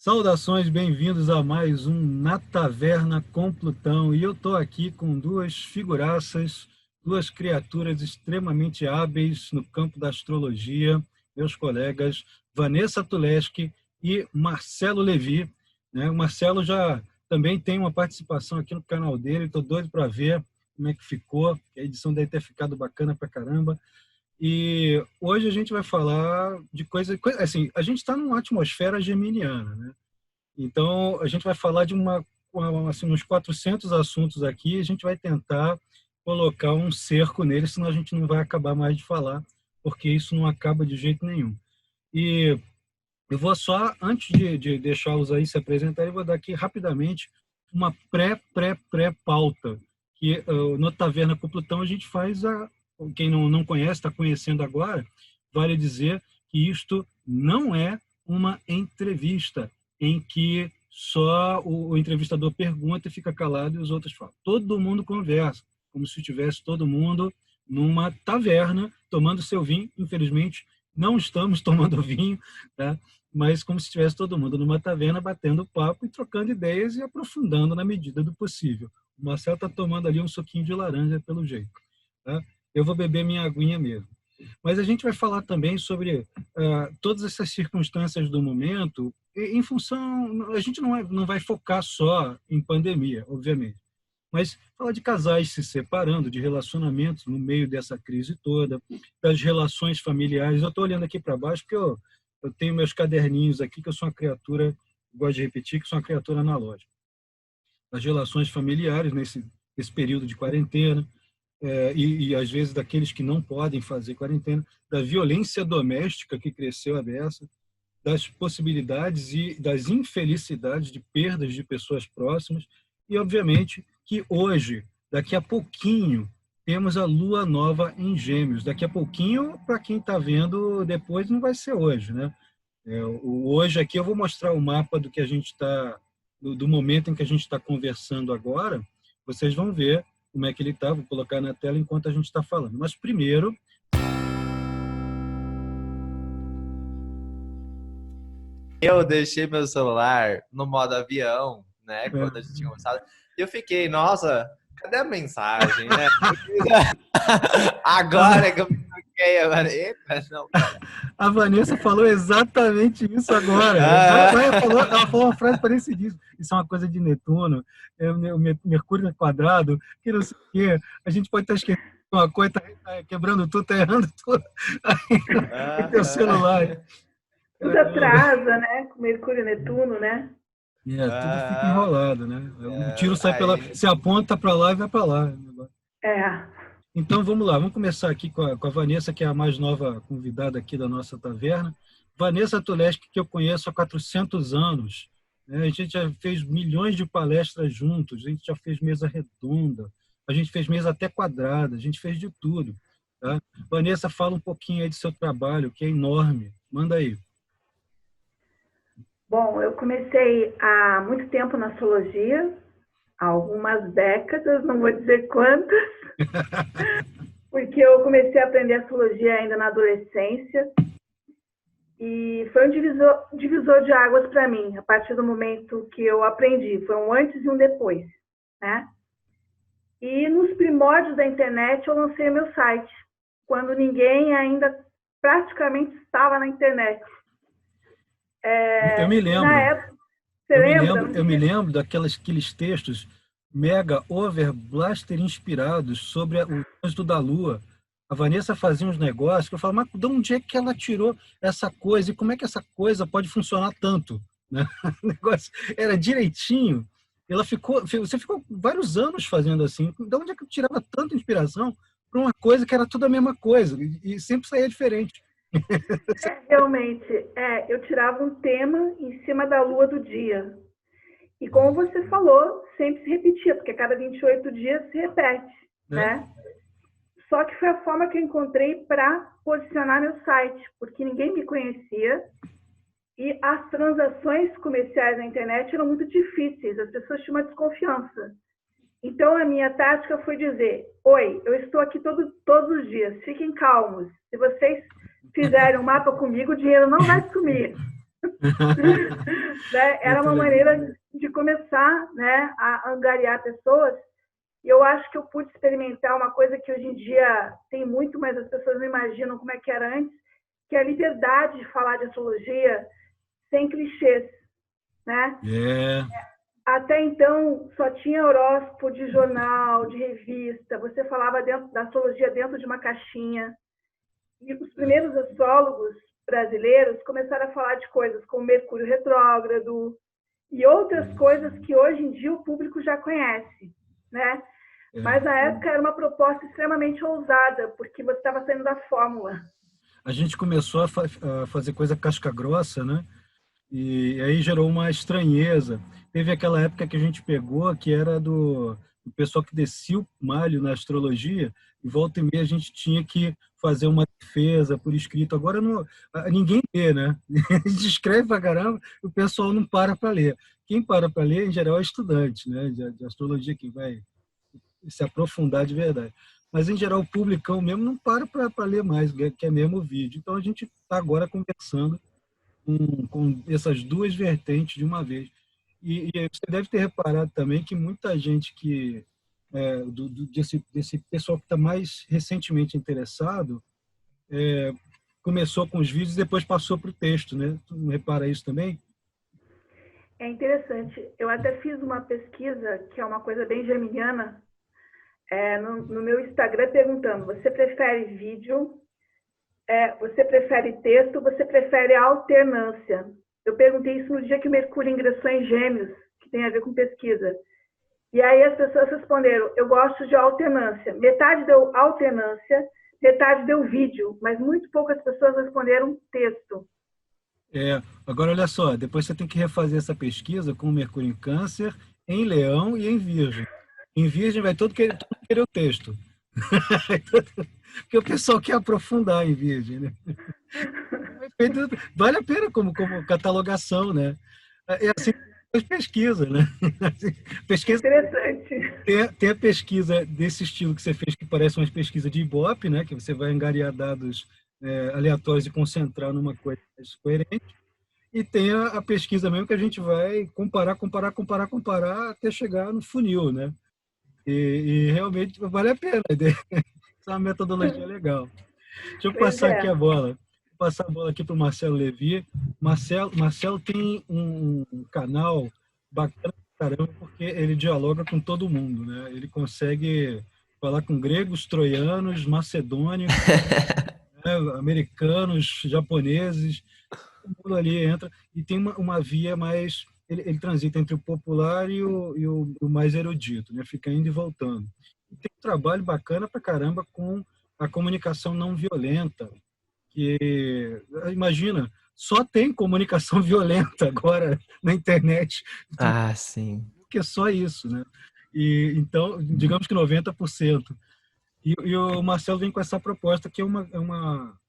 Saudações, bem-vindos a mais um Na Taverna com Plutão. E eu estou aqui com duas figuraças, duas criaturas extremamente hábeis no campo da astrologia, meus colegas Vanessa Tuleski e Marcelo Levi. O Marcelo já também tem uma participação aqui no canal dele, estou doido para ver como é que ficou, a edição deve ter ficado bacana pra caramba. E hoje a gente vai falar de coisa assim, a gente está numa atmosfera geminiana, né? Então, a gente vai falar de assim, uns 400 assuntos aqui, a gente vai tentar colocar um cerco neles, senão a gente não vai acabar mais de falar, porque isso não acaba de jeito nenhum. E eu vou só, antes de deixá-los aí se apresentarem, eu vou dar aqui rapidamente uma pré-pauta, que no Taverna com Plutão a gente faz quem não conhece, está conhecendo agora, vale dizer que isto não é uma entrevista em que só o entrevistador pergunta e fica calado e os outros falam. Todo mundo conversa, como se tivesse todo mundo numa taverna tomando seu vinho. Infelizmente, não estamos tomando vinho, tá? Mas como se estivesse todo mundo numa taverna batendo papo e trocando ideias e aprofundando na medida do possível. O Marcelo está tomando ali um suquinho de laranja, pelo jeito, tá? Eu vou beber minha aguinha mesmo. Mas a gente vai falar também sobre todas essas circunstâncias do momento, em função, a gente não vai focar só em pandemia, obviamente, mas falar de casais se separando, de relacionamentos no meio dessa crise toda, das relações familiares. Eu estou olhando aqui para baixo porque eu tenho meus caderninhos aqui, que eu sou uma criatura, gosto de repetir, que sou uma criatura analógica. As relações familiares nesse período de quarentena, e às vezes daqueles que não podem fazer quarentena, da violência doméstica que cresceu a beça, das possibilidades e das infelicidades de perdas de pessoas próximas, e obviamente que hoje, daqui a pouquinho, temos a lua nova em Gêmeos. Daqui a pouquinho, para quem está vendo depois, não vai ser hoje, né? Hoje aqui eu vou mostrar o mapa do que a gente está, do momento em que a gente está conversando agora. Vocês vão ver como é que ele está, vou colocar na tela enquanto a gente está falando. Mas primeiro... Eu deixei meu celular no modo avião, né, quando a gente tinha começado, e eu fiquei, nossa, cadê a mensagem, né? Agora que eu me toquei, eita, não, cara. A Vanessa falou exatamente isso agora. Ela falou uma frase parecidíssima. Isso é uma coisa de Netuno, o Mercúrio quadrado, que não sei o quê. A gente pode estar esquecendo uma coisa, tá quebrando tudo, tá errando tudo. Aí, o teu celular. Tudo atrasa, né? Com Mercúrio e Netuno, né? Tudo fica enrolado, né? O tiro sai se aponta para lá e vai para lá. Então, vamos lá. Vamos começar aqui com a Vanessa, que é a mais nova convidada aqui da nossa taverna. Vanessa Tuleski, que eu conheço há 400 anos. A gente já fez milhões de palestras juntos, a gente já fez mesa redonda, a gente fez mesa até quadrada, a gente fez de tudo. Tá? Vanessa, fala um pouquinho aí do seu trabalho, que é enorme. Manda aí. Bom, eu comecei há muito tempo na astrologia, há algumas décadas, não vou dizer quantas, porque eu comecei a aprender astrologia ainda na adolescência, e foi um divisor de águas para mim, a partir do momento que eu aprendi. Foi um antes e um depois, né? E nos primórdios da internet eu lancei meu site, quando ninguém ainda praticamente estava na internet. Eu me lembro. Na época, eu me lembro daqueles textos mega over blaster inspirados sobre o trânsito da Lua. A Vanessa fazia uns negócios que eu falava, mas de onde é que ela tirou essa coisa? E como é que essa coisa pode funcionar tanto? Né? O negócio era direitinho. Você ficou vários anos fazendo assim. De onde é que eu tirava tanta inspiração para uma coisa que era tudo a mesma coisa? E sempre saía diferente. Realmente, eu tirava um tema em cima da lua do dia. E como você falou, sempre se repetia, porque a cada 28 dias se repete, né? Só que foi a forma que eu encontrei para posicionar meu site, porque ninguém me conhecia e as transações comerciais na internet eram muito difíceis, as pessoas tinham uma desconfiança. Então, a minha tática foi dizer, oi, eu estou aqui todos os dias, fiquem calmos. Se vocês fizerem um mapa comigo, o dinheiro não vai sumir. Né? Era Muito uma legal. maneira de começar, né, a angariar pessoas. E eu acho que eu pude experimentar uma coisa que hoje em dia tem muito, mas as pessoas não imaginam como é que era antes, que é a liberdade de falar de astrologia sem clichês, né? É, Até então, só tinha horóscopo de jornal, de revista. Você falava dentro da astrologia dentro de uma caixinha. E os primeiros astrólogos brasileiros começaram a falar de coisas como Mercúrio retrógrado e outras coisas que hoje em dia o público já conhece, né? Mas é. na época era uma proposta extremamente ousada, porque você estava saindo da fórmula. A gente começou a fazer coisa casca grossa, né? E aí gerou uma estranheza. Teve aquela época que a gente pegou, que era do pessoal que descia o malho na astrologia, e volta e meia a gente tinha que fazer uma defesa por escrito. Agora não, ninguém lê, né? A gente escreve pra caramba, o pessoal não para ler. Quem para ler, em geral, é estudante, né? De astrologia que vai se aprofundar de verdade. Mas, em geral, o publicão mesmo não para ler mais, quer mesmo o vídeo. Então, a gente está agora conversando com essas duas vertentes de uma vez. E você deve ter reparado também que muita gente que desse pessoal que está mais recentemente interessado começou com os vídeos e depois passou para o texto, né? Tu não repara isso também? É interessante. Eu até fiz uma pesquisa, que é uma coisa bem geminiana, no meu Instagram, perguntando: você prefere vídeo? Você prefere texto? Você prefere alternância? Eu perguntei isso no dia que o Mercúrio ingressou em Gêmeos, que tem a ver com pesquisa. E aí as pessoas responderam: eu gosto de alternância. Metade deu alternância, metade deu vídeo, mas muito poucas pessoas responderam texto. Agora, olha só, depois você tem que refazer essa pesquisa com o Mercúrio em Câncer, em Leão e em Virgem. Em Virgem vai todo mundo querer o texto. Porque o pessoal quer aprofundar em Virgem, né? Vale a pena como catalogação, né? É assim que faz pesquisa, né? Pesquisa, Interessante. tem a pesquisa desse estilo que você fez, que parece uma pesquisa de Ibope, né? Que você vai angariar dados aleatórios e concentrar numa coisa mais coerente. E tem a pesquisa mesmo que a gente vai comparar até chegar no funil, né? E realmente vale a pena. Essa é uma metodologia legal. Deixa eu Pois passar aqui é. a bola. Vou passar a bola aqui para o Marcelo Levi. Marcelo tem um canal bacana pra caramba, porque ele dialoga com todo mundo, né? Ele consegue falar com gregos, troianos, macedônios, né? Americanos, japoneses, todo mundo ali entra e tem uma via mais. Ele transita entre o popular e o mais erudito, né? Fica indo e voltando. E tem um trabalho bacana pra caramba com a comunicação não violenta, que, imagina, só tem comunicação violenta agora na internet, Ah, sim. porque é só isso, né? E, então, digamos que 90%. E o Marcelo vem com essa proposta que é uma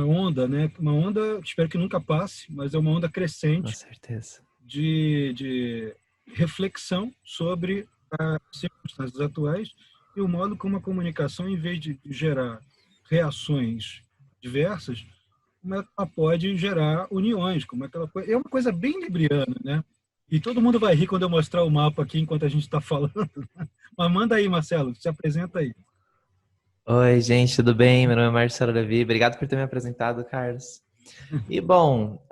onda, né? Uma onda, espero que nunca passe, mas é uma onda Com crescente certeza. de reflexão sobre as circunstâncias atuais e o modo como a comunicação, em vez de gerar reações diversas, como ela pode gerar uniões, como aquela coisa. É uma coisa bem libriana, né? E todo mundo vai rir quando eu mostrar o mapa aqui enquanto a gente está falando. Mas manda aí, Marcelo, se apresenta aí. Oi, gente, tudo bem? Meu nome é Marcelo Levi. Obrigado por ter me apresentado, Carlos. E bom,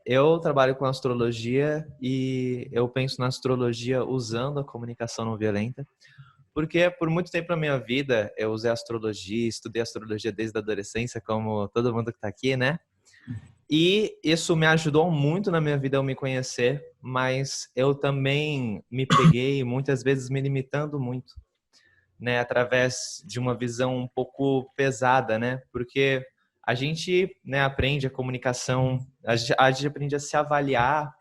eu trabalho com astrologia e eu penso na astrologia usando a comunicação não violenta, porque por muito tempo na minha vida eu usei astrologia, estudei astrologia desde a adolescência, como todo mundo que está aqui, né? E isso me ajudou muito na minha vida ao me conhecer, mas eu também me peguei muitas vezes me limitando muito, né, através de uma visão um pouco pesada, né? Porque a gente, né, aprende a comunicação, a gente aprende a se avaliar,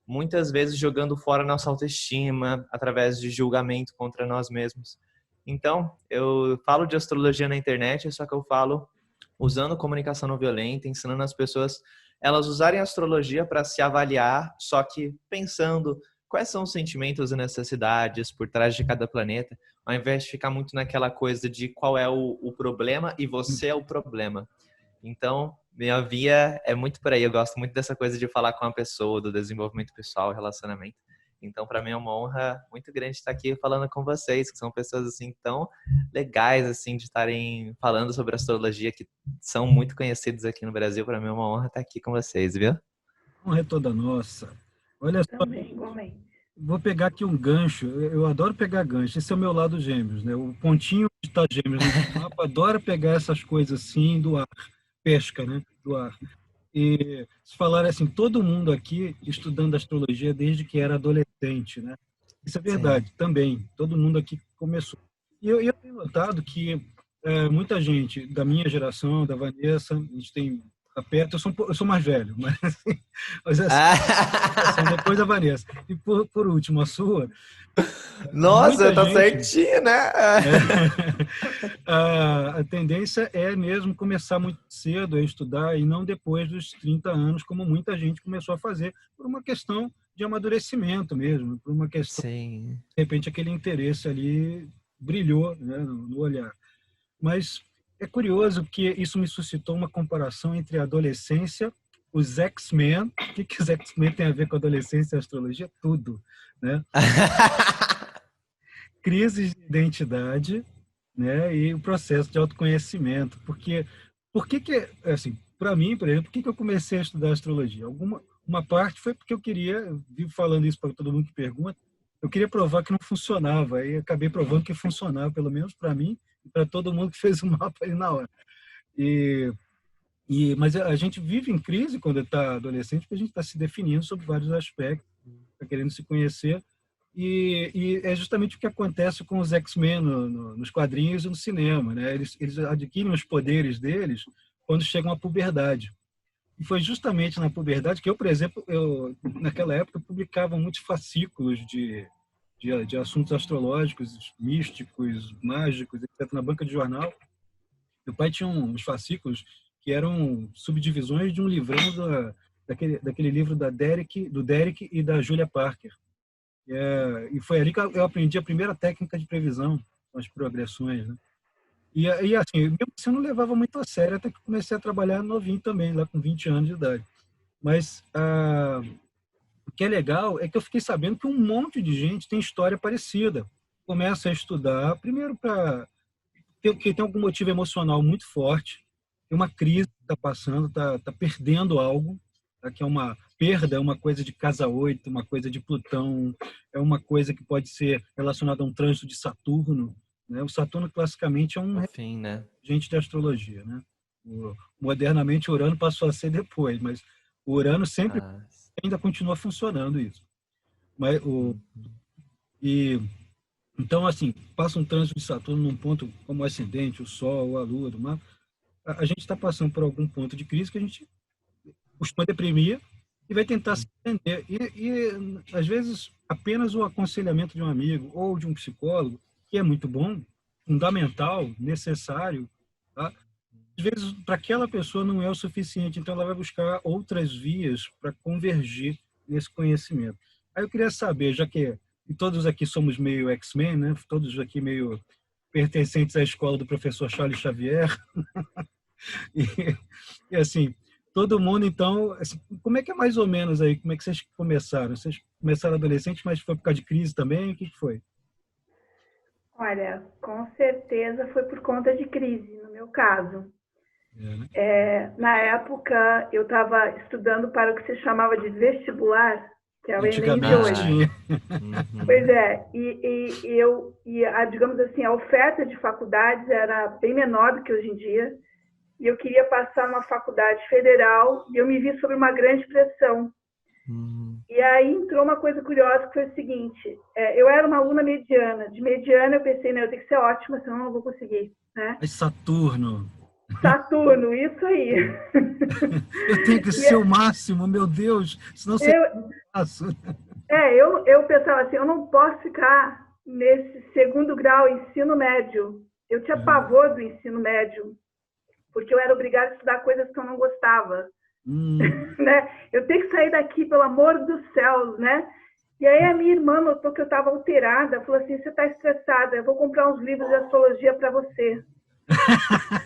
muitas vezes jogando fora nossa autoestima, através de julgamento contra nós mesmos. Então, eu falo de astrologia na internet, só que eu falo usando comunicação não violenta, ensinando as pessoas elas usarem a astrologia para se avaliar, só que pensando quais são os sentimentos e necessidades por trás de cada planeta, ao invés de ficar muito naquela coisa de qual é o problema e você é o problema. Então, minha via é muito por aí. Eu gosto muito dessa coisa de falar com a pessoa, do desenvolvimento pessoal, relacionamento. Então, para mim é uma honra muito grande estar aqui falando com vocês, que são pessoas assim tão legais assim de estarem falando sobre astrologia, que são muito conhecidos aqui no Brasil. Para mim é uma honra estar aqui com vocês, viu? A honra é toda nossa. Olha só, Também, igualmente. vou pegar aqui um gancho. Eu adoro pegar gancho. Esse é o meu lado gêmeos, né? O pontinho de estar gêmeos no mapa adora pegar essas coisas assim do ar, pesca, né? Do ar. E se falar assim, todo mundo aqui estudando astrologia desde que era adolescente, né? Isso é verdade, Sim. também. Todo mundo aqui começou. E eu tenho notado que muita gente da minha geração, da Vanessa, a gente tem tá perto, eu sou mais velho, mas, assim, mas assim, depois da Vanessa. E por último, a sua. Nossa, Muita tá gente, certinho, né? a tendência é mesmo começar muito cedo a estudar e não depois dos 30 anos, como muita gente começou a fazer, por uma questão de amadurecimento mesmo, por uma questão, Sim. de repente, aquele interesse ali brilhou, né, no olhar. Mas é curioso que isso me suscitou uma comparação entre a adolescência, os X-Men. O que os X-Men têm a ver com a adolescência e a astrologia? Tudo, né? Crises de identidade, né, e o processo de autoconhecimento. Porque, assim, para mim, por exemplo, por que eu comecei a estudar astrologia? Uma parte foi porque eu vivo falando isso para todo mundo que pergunta, eu queria provar que não funcionava, e acabei provando que funcionava, pelo menos para mim e para todo mundo que fez o mapa ali na hora. Mas a gente vive em crise quando está adolescente, porque a gente está se definindo sobre vários aspectos, está querendo se conhecer, e é justamente o que acontece com os X-Men nos quadrinhos e no cinema, né? Eles adquirem os poderes deles quando chegam à puberdade. E foi justamente na puberdade que eu, por exemplo, naquela época, publicava muitos fascículos de assuntos astrológicos, místicos, mágicos, etc., na banca de jornal. Meu pai tinha uns fascículos que eram subdivisões de um livrão daquele livro do Derek e da Julia Parker. E foi ali que eu aprendi a primeira técnica de previsão, as progressões, né? E assim, mesmo assim, eu não levava muito a sério, até que comecei a trabalhar novinho também, lá com 20 anos de idade. Mas o que é legal é que eu fiquei sabendo que um monte de gente tem história parecida. Começa a estudar, primeiro porque tem algum motivo emocional muito forte, tem uma crise que está passando, está perdendo algo, tá? Que é uma perda, é uma coisa de casa 8, uma coisa de Plutão, é uma coisa que pode ser relacionada a um trânsito de Saturno, né? O Saturno, classicamente, é um Fim, né? regente de astrologia, né? Modernamente, o Urano passou a ser depois, mas o Urano sempre ainda continua funcionando isso. Então, assim, passa um trânsito de Saturno num ponto como o ascendente, o Sol, a Lua, do mapa, a gente está passando por algum ponto de crise que a gente costuma deprimir e vai tentar se entender. Às vezes, apenas o aconselhamento de um amigo ou de um psicólogo, que é muito bom, fundamental, necessário, tá? Às vezes, para aquela pessoa não é o suficiente, então ela vai buscar outras vias para convergir nesse conhecimento. Aí eu queria saber, já que todos aqui somos meio X-Men, né? Todos aqui meio pertencentes à escola do professor Charles Xavier, e assim, todo mundo, então, assim, como é que é mais ou menos aí? Como é que vocês começaram? Vocês começaram adolescente, mas foi por causa de crise também? O que foi? Olha, com certeza foi por conta de crise, no meu caso. Né? Na época, eu estava estudando para o que se chamava de vestibular, que é o Enem de hoje. Pois é, digamos assim, a oferta de faculdades era bem menor do que hoje em dia, e eu queria passar numa faculdade federal, e eu me vi sob uma grande pressão. E aí entrou uma coisa curiosa, que foi o seguinte, eu era uma aluna mediana. De mediana eu pensei, eu tenho que ser ótima, senão eu não vou conseguir, né? Mas Saturno, isso aí. Eu tenho que ser o máximo, meu Deus, senão você não faço. Eu pensava assim, eu não posso ficar nesse segundo grau, ensino médio. Eu tinha pavor do ensino médio, porque eu era obrigada a estudar coisas que eu não gostava. Né? Eu tenho que sair daqui, pelo amor dos céus, né? E aí a minha irmã notou que eu estava alterada, falou assim, você está estressada, eu vou comprar uns livros de astrologia para você.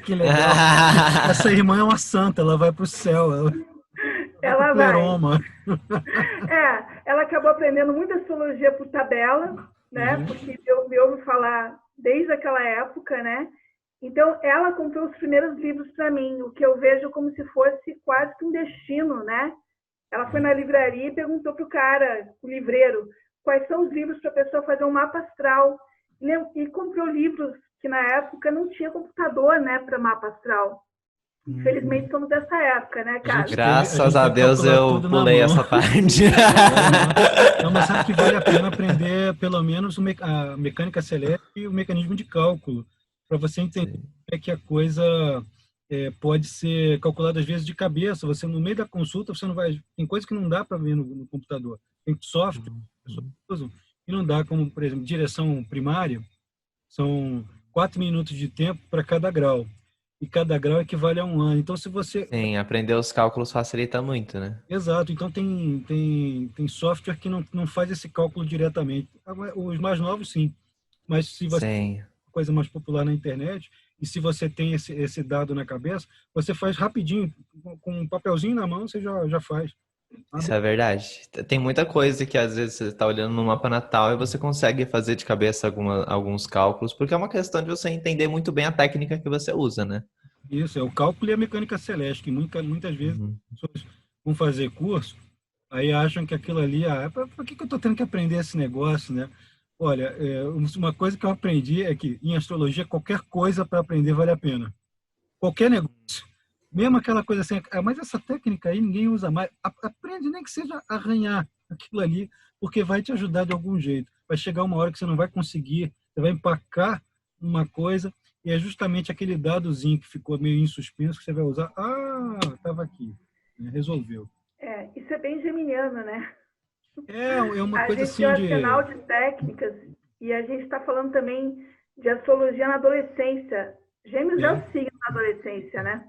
Que legal. Essa irmã é uma santa, ela vai para o céu, ela vai para o Ela vai. pleroma. Ela acabou aprendendo muita astrologia por tabela, né? Uhum. Porque eu me ouvo falar desde aquela época, né? Então, ela comprou os primeiros livros para mim, o que eu vejo como se fosse quase que um destino, né? Ela foi na livraria e perguntou para o cara, o livreiro, quais são os livros para a pessoa fazer um mapa astral. E comprou livros que na época não tinha computador, né, para mapa astral. Infelizmente somos dessa época, né, cara? Graças a a gente teve que Deus calcular eu tudo na pulei mão. essa parte. Não, mas sabe que vale a pena aprender pelo menos a mecânica celeste e o mecanismo de cálculo, para você entender como é que a coisa pode ser calculada às vezes de cabeça. Você no meio da consulta você não vai, tem coisa que não dá para ver no computador, tem software que pessoas usam e não dá, como por exemplo direção primária, são 4 minutos de tempo para cada grau. E cada grau equivale a 1 ano. Então, se você... Sim, aprender os cálculos facilita muito, né? Exato. Então, tem software que não faz esse cálculo diretamente. Os mais novos, sim. Mas se você tem Sim, coisa mais popular na internet, e se você tem esse dado na cabeça, você faz rapidinho. Com um papelzinho na mão, você já faz. isso é verdade. Tem muita coisa que às vezes você está olhando no mapa natal e você consegue fazer de cabeça alguns cálculos, porque é uma questão de você entender muito bem a técnica que você usa, né? Isso, é o cálculo e a mecânica celeste, que muitas vezes Uhum. as pessoas vão fazer curso, aí acham que aquilo ali, por que eu estou tendo que aprender esse negócio, né? Olha, uma coisa que eu aprendi é que em astrologia qualquer coisa para aprender vale a pena. Qualquer negócio. Mesmo aquela coisa assim, mas essa técnica aí ninguém usa mais. Aprende nem que seja arranhar aquilo ali, porque vai te ajudar de algum jeito. Vai chegar uma hora que você não vai conseguir, você vai empacar uma coisa e é justamente aquele dadozinho que ficou meio em suspenso que você vai usar. Estava aqui, né? Resolveu. Isso é bem geminiano, né? É uma A coisa gente tem assim um de... arsenal de técnicas e a gente está falando também de astrologia na adolescência. Gêmeos é o signo na adolescência, né?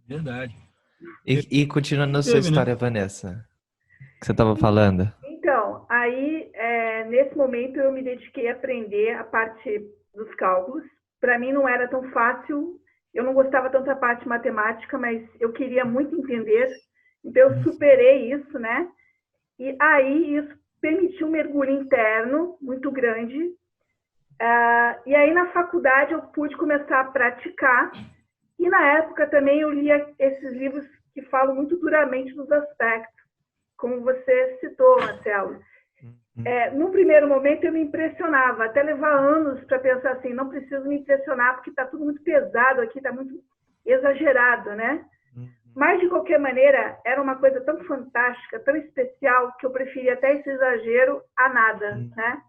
Verdade. E continuando a sua Teve, né? história, Vanessa, que você estava falando. Então, aí, nesse momento, eu me dediquei a aprender a parte dos cálculos. Para mim não era tão fácil, eu não gostava tanto da parte matemática, mas eu queria muito entender, então eu superei isso, né? E aí isso permitiu um mergulho interno muito grande. E aí na faculdade eu pude começar a praticar, e na época também eu lia esses livros que falam muito duramente dos aspectos, como você citou, Marcelo. No primeiro momento eu me impressionava, até levar anos para pensar assim, não preciso me impressionar porque está tudo muito pesado aqui, está muito exagerado, né? Mas, de qualquer maneira, era uma coisa tão fantástica, tão especial, que eu preferia até esse exagero a nada, né?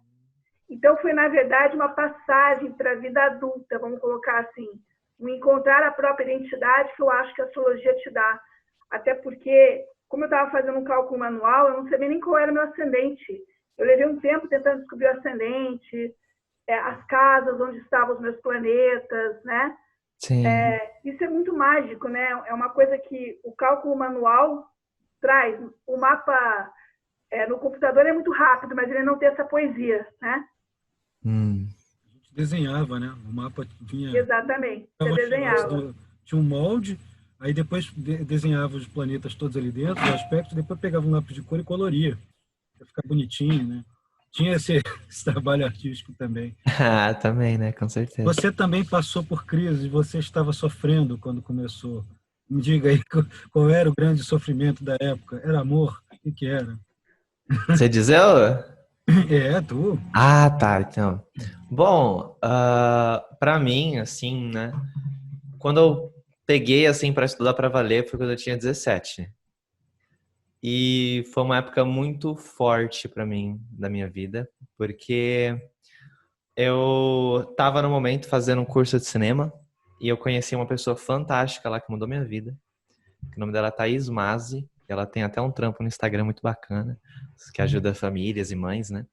Então, foi, na verdade, uma passagem para a vida adulta, vamos colocar assim, um encontrar a própria identidade que eu acho que a astrologia te dá. Até porque, como eu estava fazendo um cálculo manual, eu não sabia nem qual era o meu ascendente. Eu levei um tempo tentando descobrir o ascendente, as casas onde estavam os meus planetas, né? Sim. Isso é muito mágico, né? É uma coisa que o cálculo manual traz. O mapa no computador é muito rápido, mas ele não tem essa poesia, né? A gente desenhava, né? O mapa vinha... Exatamente, você desenhava. Tinha um molde, aí depois desenhava os planetas todos ali dentro, os aspectos, depois pegava um lápis de cor e coloria, para ficar bonitinho, né? Tinha esse trabalho artístico também. Também, né? Com certeza. Você também passou por crise, você estava sofrendo quando começou. Me diga aí qual era o grande sofrimento da época. Era amor? O que era? Você diz eu? Tu. Tá. Então. Bom, pra mim, assim, né? Quando eu peguei, assim, pra estudar pra valer, foi quando eu tinha 17. E foi uma época muito forte pra mim, da minha vida, porque eu tava no momento fazendo um curso de cinema e eu conheci uma pessoa fantástica lá que mudou minha vida. O nome dela é Thaís Mazzi. Ela tem até um trampo no Instagram muito bacana, que ajuda famílias e mães, né?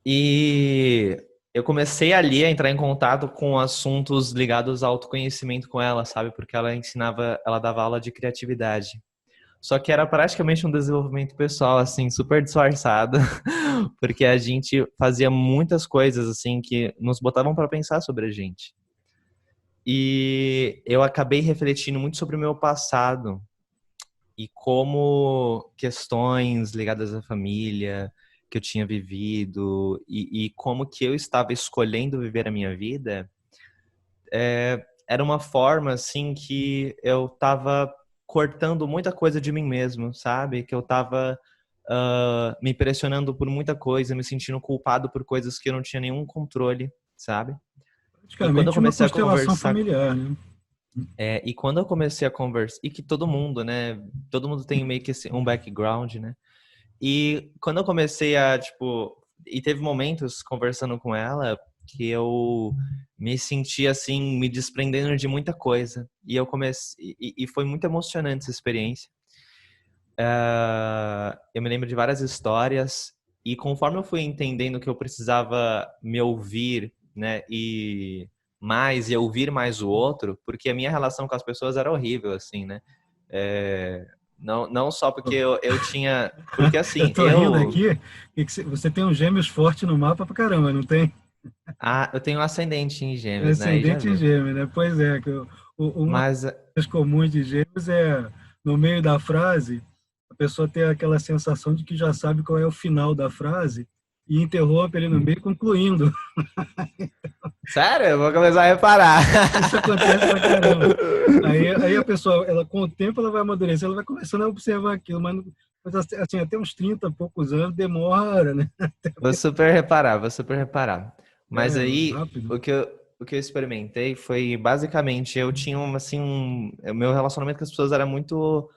E eu comecei ali a entrar em contato com assuntos ligados ao autoconhecimento com ela, sabe? Porque ela dava aula de criatividade. Só que era praticamente um desenvolvimento pessoal, assim, super disfarçado, porque a gente fazia muitas coisas, assim, que nos botavam para pensar sobre a gente. E eu acabei refletindo muito sobre o meu passado e como questões ligadas à família que eu tinha vivido e como que eu estava escolhendo viver a minha vida, era uma forma, assim, que eu estava cortando muita coisa de mim mesmo, sabe? Que eu estava me pressionando por muita coisa, me sentindo culpado por coisas que eu não tinha nenhum controle, sabe? E quando eu Praticamente uma comecei a constelação conversar familiar, né? e quando eu comecei a conversar, e que todo mundo, né? Todo mundo tem meio que um background, né? E quando eu comecei a, tipo, e teve momentos conversando com ela que eu me senti assim, me desprendendo de muita coisa. E eu comecei, e foi muito emocionante essa experiência. Eu me lembro de várias histórias, e conforme eu fui entendendo que eu precisava me ouvir, né, e ouvir mais o outro, porque a minha relação com as pessoas era horrível, assim, né? É, não só porque eu tinha. Porque Eu assim, tô rindo aqui, você tem um gêmeos forte no mapa pra caramba, não tem? eu tenho ascendente em É gêmeos, né? Aí já ascendente em viu. gêmeos, né? Pois é, uma das Mas coisas comuns de gêmeos é, no meio da frase, a pessoa ter aquela sensação de que já sabe qual é o final da frase e interrompe ali no meio, concluindo. sério, eu vou começar a reparar. Isso acontece pra caramba. Aí a pessoa, ela, com o tempo, ela vai amadurecer, ela vai começando a observar aquilo, mas assim, até uns 30 e poucos anos demora, né? Vou super reparar. Mas É aí, rápido. o que eu experimentei foi, basicamente, eu tinha o meu relacionamento com as pessoas era muito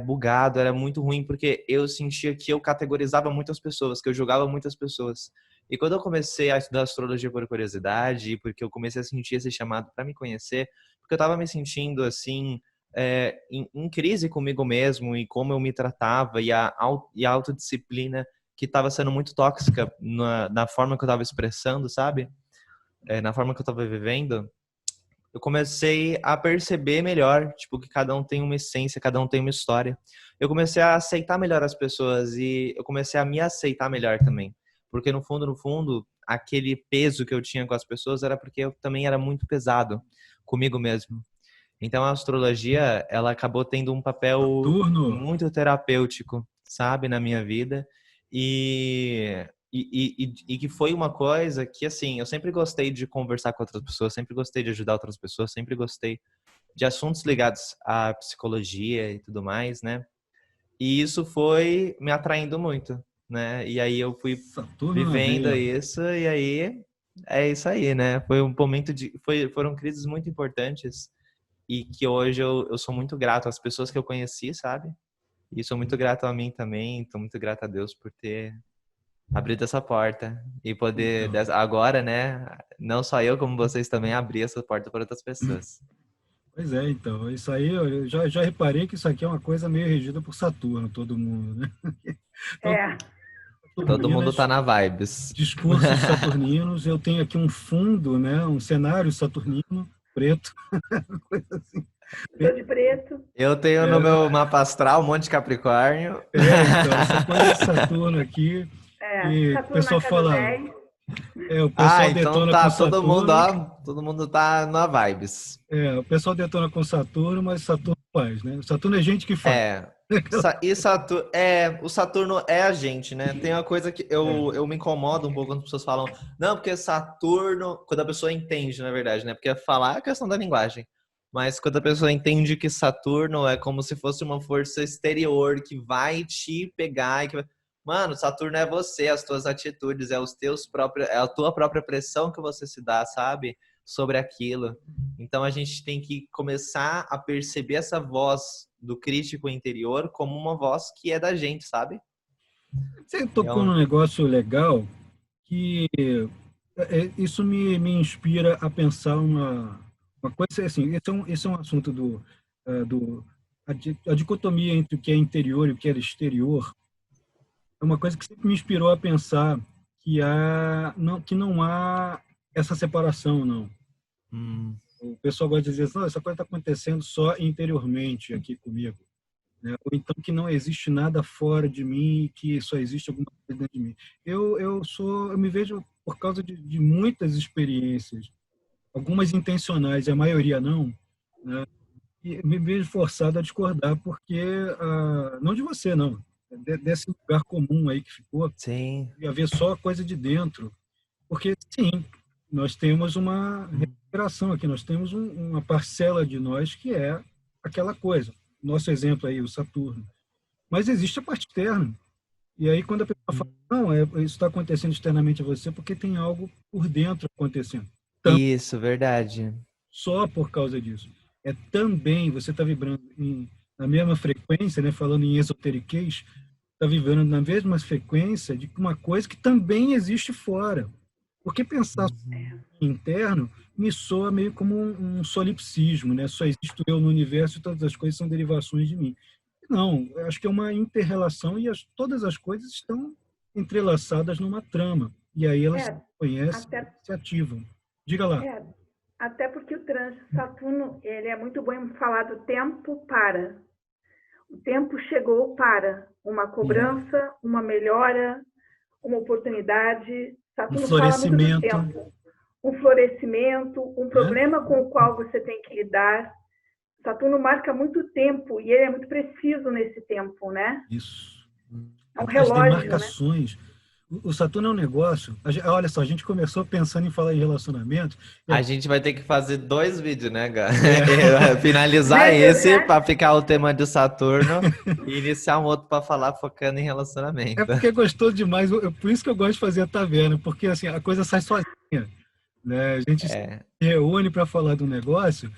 bugado, era muito ruim, porque eu sentia que eu categorizava muitas pessoas, que eu julgava muitas pessoas. E quando eu comecei a estudar astrologia por curiosidade, porque eu comecei a sentir esse chamado para me conhecer, porque eu estava me sentindo, assim, em crise comigo mesmo, e como eu me tratava, e a autodisciplina que estava sendo muito tóxica na forma que eu estava expressando, sabe? Na forma que eu estava vivendo, eu comecei a perceber melhor, tipo, que cada um tem uma essência, cada um tem uma história. Eu comecei a aceitar melhor as pessoas e eu comecei a me aceitar melhor também. Porque no fundo, aquele peso que eu tinha com as pessoas era porque eu também era muito pesado comigo mesmo. Então a astrologia, ela acabou tendo um papel Saturno, muito terapêutico, sabe, na minha vida. E que foi uma coisa que, assim, eu sempre gostei de conversar com outras pessoas, sempre gostei de ajudar outras pessoas, sempre gostei de assuntos ligados à psicologia e tudo mais, né? E isso foi me atraindo muito, né? E aí eu fui Saturno na vivendo veia. isso, e aí é isso aí, né? Foi um momento foram crises muito importantes e que hoje eu sou muito grato às pessoas que eu conheci, sabe? E sou muito grato a mim também, estou muito grato a Deus por ter abrido essa porta e poder, Então, agora, né, não só eu, como vocês também, abrir essa porta para outras pessoas. pois é, então, isso aí eu já reparei que isso aqui é uma coisa meio regida por Saturno, todo mundo, né? Então, É. Todo mundo tá saturninas, na vibes. discursos saturninos, eu tenho aqui um fundo, né? Um cenário saturnino, preto, coisa assim. Tô de preto. Eu tenho no meu mapa astral um monte de Capricórnio. Então, essa coisa de Saturno aqui, É. e o Saturno na pessoal casa fala, 10. o Ah, pessoal então detona com tá todo mundo, Saturno, ó, todo mundo tá na vibes. o pessoal detona com Saturno, mas Saturno faz, né? Saturno é gente que faz. É, o Saturno é a gente, né? Tem uma coisa que eu me incomodo um pouco quando as pessoas falam, não, porque Saturno, quando a pessoa entende, na verdade, né? Porque falar é a questão da linguagem. Mas quando a pessoa entende que Saturno é como se fosse uma força exterior que vai te pegar Mano, Saturno é você, as tuas atitudes, é a tua própria pressão que você se dá, sabe? Sobre aquilo. Então a gente tem que começar a perceber essa voz do crítico interior como uma voz que é da gente, sabe? Você tocou Então, num negócio legal que isso me inspira a pensar uma coisa assim, esse é um assunto a dicotomia entre o que é interior e o que é exterior, é uma coisa que sempre me inspirou a pensar que não há essa separação, não. hum, O pessoal gosta de dizer assim, não, essa coisa está acontecendo só interiormente aqui comigo, né? Ou então que não existe nada fora de mim, que só existe alguma coisa dentro de mim. Eu me vejo por causa de muitas experiências algumas intencionais e a maioria não, né? E me vejo forçado a discordar, porque, não de você, não, desse lugar comum aí que ficou, Sim. e haver só coisa de dentro. Porque, sim, nós temos uma recuperação aqui, nós temos uma parcela de nós que é aquela coisa. Nosso exemplo aí, o Saturno. Mas existe a parte externa. E aí, quando a pessoa fala, não, isso está acontecendo externamente a você porque tem algo por dentro acontecendo. Isso, verdade. Só por causa disso. É também, você está vibrando na mesma frequência, né, falando em esoteriquez, está vibrando na mesma frequência de uma coisa que também existe fora. Porque pensar interno me soa meio como um solipsismo, né? Só existo eu no universo e todas as coisas são derivações de mim. Não, eu acho que é uma inter-relação e todas as coisas estão entrelaçadas numa trama. E aí elas se conhecem e se ativam. Diga lá. Até porque o trânsito Saturno, ele é muito bom em falar do tempo para. O tempo chegou para uma cobrança, uma melhora, uma oportunidade. Saturno fala muito do tempo. Um florescimento, um problema com o qual você tem que lidar. Saturno marca muito tempo e ele é muito preciso nesse tempo, né? Isso. É um relógio, as demarcações. Né? O Saturno é um negócio... Olha só, a gente começou pensando em falar em relacionamento. A gente vai ter que fazer 2 vídeos, né, Gá? Finalizar esse para ficar o tema de Saturno e iniciar um outro para falar focando em relacionamento. É porque é gostoso demais. Por isso que eu gosto de fazer a taverna, porque assim, a coisa sai sozinha. Né? A gente se reúne para falar de um negócio,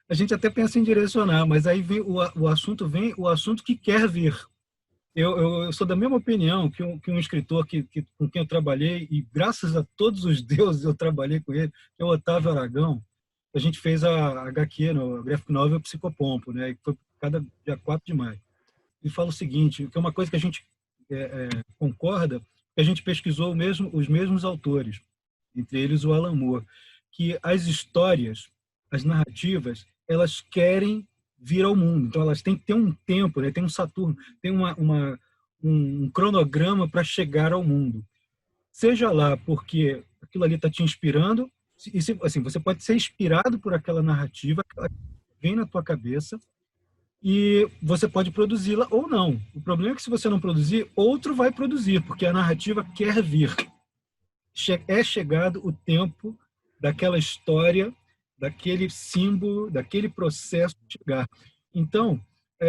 a gente até pensa em direcionar, mas aí vem o assunto que quer vir. Eu sou da mesma opinião que um escritor com quem eu trabalhei, e graças a todos os deuses eu trabalhei com ele, que é o Otávio Aragão. A gente fez a HQ, a Graphic Novel Psicopompo, né, que foi cada dia 4 de maio. E fala o seguinte, que é uma coisa que a gente concorda, que a gente pesquisou os mesmos autores, entre eles o Alan Moore, que as histórias, as narrativas, elas querem vir ao mundo. Então, elas têm que ter um tempo, né? Tem um Saturno, tem um cronograma para chegar ao mundo. Seja lá porque aquilo ali está te inspirando, e assim, você pode ser inspirado por aquela narrativa que vem na tua cabeça e você pode produzi-la ou não. O problema é que se você não produzir, outro vai produzir, porque a narrativa quer vir. É chegado o tempo daquela história, daquele símbolo, daquele processo de chegar. Então,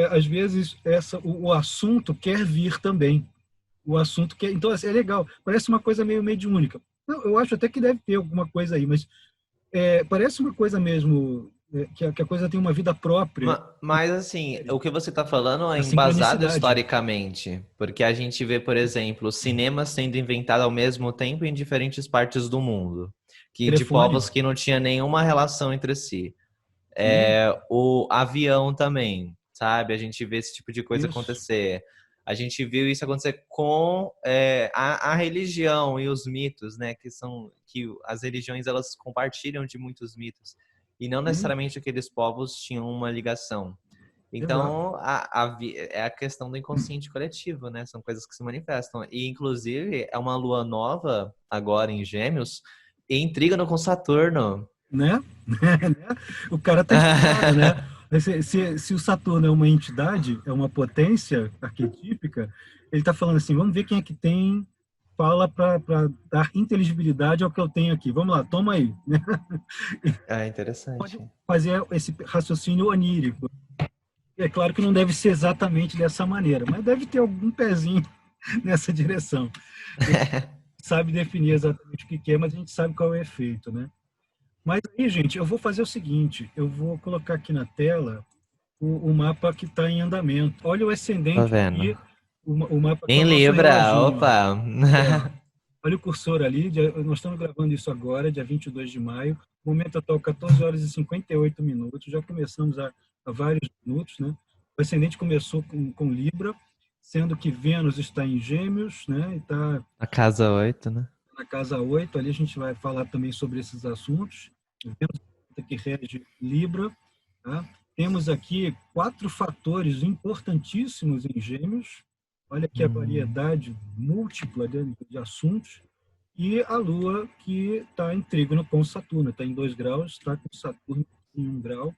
às vezes, o assunto quer vir também. O assunto quer... Então, assim, é legal. Parece uma coisa meio mediúnica. Não, eu acho até que deve ter alguma coisa aí, mas parece uma coisa mesmo... Que a coisa tem uma vida própria. Mas, assim, o que você está falando é embasado historicamente. Porque a gente vê, por exemplo, cinema sendo inventado ao mesmo tempo em diferentes partes do mundo. De povos que não tinham nenhuma relação entre si. O avião também, sabe? A gente vê esse tipo de coisa acontecer. A gente viu isso acontecer com a religião e os mitos, né? Que as religiões, elas compartilham de muitos mitos. E não necessariamente aqueles povos tinham uma ligação. Então, é a questão do inconsciente coletivo, né? São coisas que se manifestam. E, inclusive, é uma lua nova, agora em Gêmeos, e intriga com Saturno. Né? O cara tá explicado, né? Se o Saturno é uma entidade, é uma potência arquetípica, ele está falando assim, vamos ver quem é que tem fala para dar inteligibilidade ao que eu tenho aqui. Vamos lá, toma aí. Interessante. Pode fazer esse raciocínio onírico. É claro que não deve ser exatamente dessa maneira, mas deve ter algum pezinho nessa direção. Sabe definir exatamente o que é, mas a gente sabe qual é o efeito, né? Mas aí, gente, eu vou fazer o seguinte, eu vou colocar aqui na tela o mapa que está em andamento. Olha o ascendente aqui, o mapa em Libra, opa! Olha o cursor ali, nós estamos gravando isso agora, dia 22 de maio, o momento atual 14 horas e 58 minutos, já começamos há vários minutos, né? O ascendente começou com Libra, sendo que Vênus está em Gêmeos, né? E tá na casa 8, né? Na casa 8, ali a gente vai falar também sobre esses assuntos. Vênus que rege Libra, tá? Temos aqui 4 fatores importantíssimos em Gêmeos. Olha aqui a variedade múltipla de assuntos. e a Lua que está em trígono com Saturno, está em 2 graus, está com Saturno em 1 grau,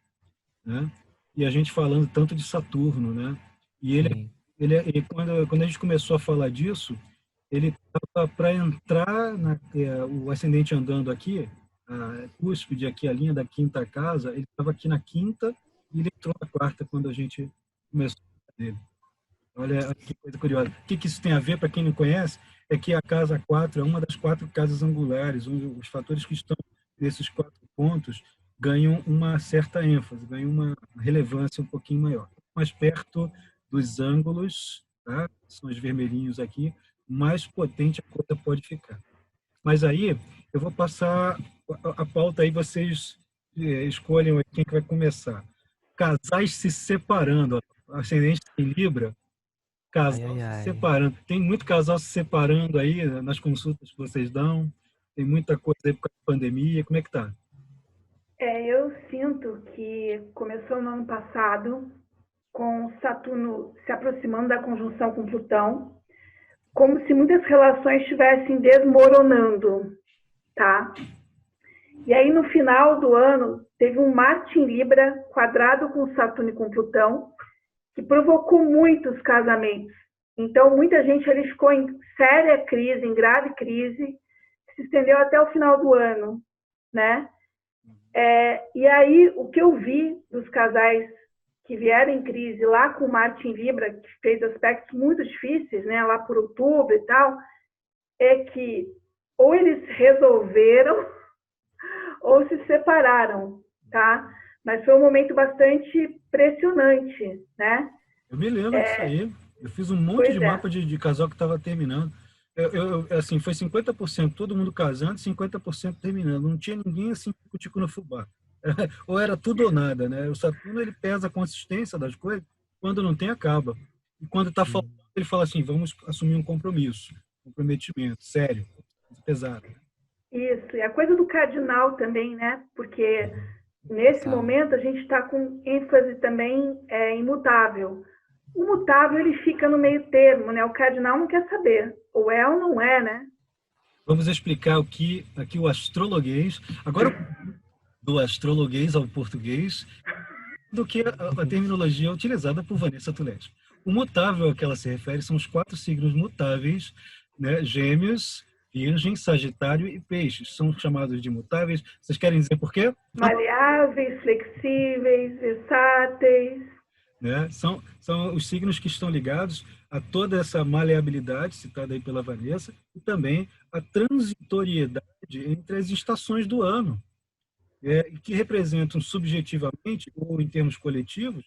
né? E a gente falando tanto de Saturno, né? E Sim. quando a gente começou a falar disso, ele estava para entrar, o ascendente andando aqui, a cúspide aqui, a linha da quinta casa, ele estava aqui na quinta e ele entrou na quarta quando a gente começou a falar dele. Olha que coisa curiosa. O que isso tem a ver, para quem não conhece, é que a casa 4 é uma das 4 casas angulares, onde os fatores que estão nesses 4 pontos ganham uma certa ênfase, ganham uma relevância um pouquinho maior. Mais perto dos ângulos, tá? São os vermelhinhos aqui, mais potente a coisa pode ficar. Mas aí, eu vou passar a pauta aí, vocês escolham quem que vai começar. Casais se separando, ascendente em Libra, Ai, casal ai, se ai. separando. Tem muito casal se separando aí nas consultas que vocês dão. Tem muita coisa aí por causa da pandemia. Como é que tá? Eu sinto que começou no ano passado, com Saturno se aproximando da conjunção com Plutão, como se muitas relações estivessem desmoronando, tá? E aí, no final do ano, teve um Marte em Libra, quadrado com Saturno e com Plutão, que provocou muitos casamentos. Então, muita gente ali ficou em séria crise, em grave crise, se estendeu até o final do ano, né? E aí, o que eu vi dos casais que vieram em crise lá com Marte em Libra, que fez aspectos muito difíceis, né, lá por outubro e tal, é que ou eles resolveram ou se separaram, tá? Mas foi um momento bastante pressionante, né? Eu me lembro disso aí. Eu fiz um monte Pois de é. mapa de casal que estava terminando. Assim, foi 50% todo mundo casando, 50% terminando. Não tinha ninguém assim, tico no fubá. Ou era tudo ou nada, né? O Saturno, ele pesa a consistência das coisas. Quando não tem, acaba. E quando está faltando, ele fala assim, vamos assumir um compromisso, comprometimento, sério, pesado. Isso, e a coisa do cardinal também, né? Porque nesse Total. momento a gente está com ênfase também imutável. O mutável ele fica no meio termo, né? O cardinal não quer saber, ou é ou não é, né? Vamos explicar aqui o astrologuês. Agora, do astrologuês ao português, do que a terminologia utilizada por Vanessa Tuleschi. O mutável a que ela se refere são os 4 signos mutáveis, né? Gêmeos, Virgem, Sagitário e Peixes. São chamados de mutáveis. Vocês querem dizer por quê? Maleáveis, flexíveis, versáteis. Né? São os signos que estão ligados a toda essa maleabilidade citada aí pela Vanessa e também a transitoriedade entre as estações do ano, que representam subjetivamente ou em termos coletivos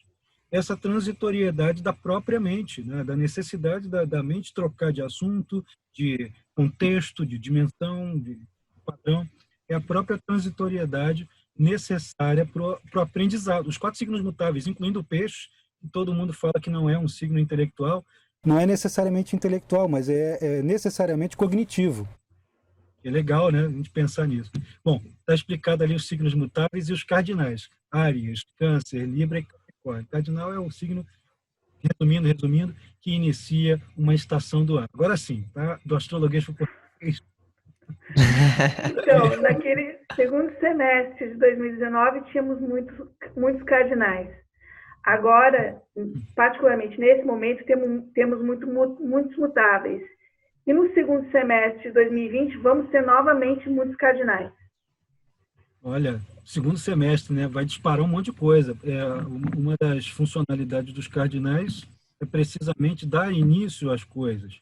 essa transitoriedade da própria mente, né? Da necessidade da mente trocar de assunto, de contexto, de dimensão, de padrão. É a própria transitoriedade necessária para o aprendizado. Os 4 signos mutáveis, incluindo o peixe, que todo mundo fala que não é um signo intelectual, não é necessariamente intelectual, mas é necessariamente cognitivo. É legal, né, a gente pensar nisso. Bom, está explicado ali os signos mutáveis e os cardinais. Áries, Câncer, Libra e Capricórnio. Cardinal é o signo, resumindo, que inicia uma estação do ano. Agora sim, tá? Do astrologuês para o português. Então, naquele segundo semestre de 2019, tínhamos muitos cardinais. Agora, particularmente nesse momento, temos muitos mutáveis. E no segundo semestre de 2020, vamos ter novamente muitos cardinais. Olha, segundo semestre, né? Vai disparar um monte de coisa. Uma das funcionalidades dos cardinais é precisamente dar início às coisas,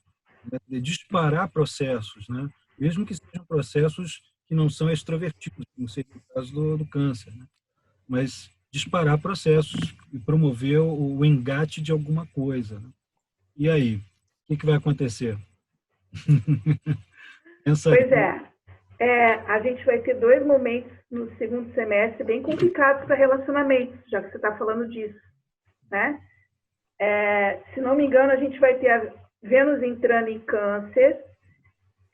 né? Disparar processos, né? Mesmo que sejam processos que não são extrovertidos, como seria o caso do câncer, né? Mas disparar processos e promover o engate de alguma coisa, né? E aí, o que vai acontecer? Pensa Pois aí. a gente vai ter 2 momentos no segundo semestre bem complicados para relacionamentos, já que você está falando disso, né? Se não me engano, a gente vai ter a Vênus entrando em Câncer,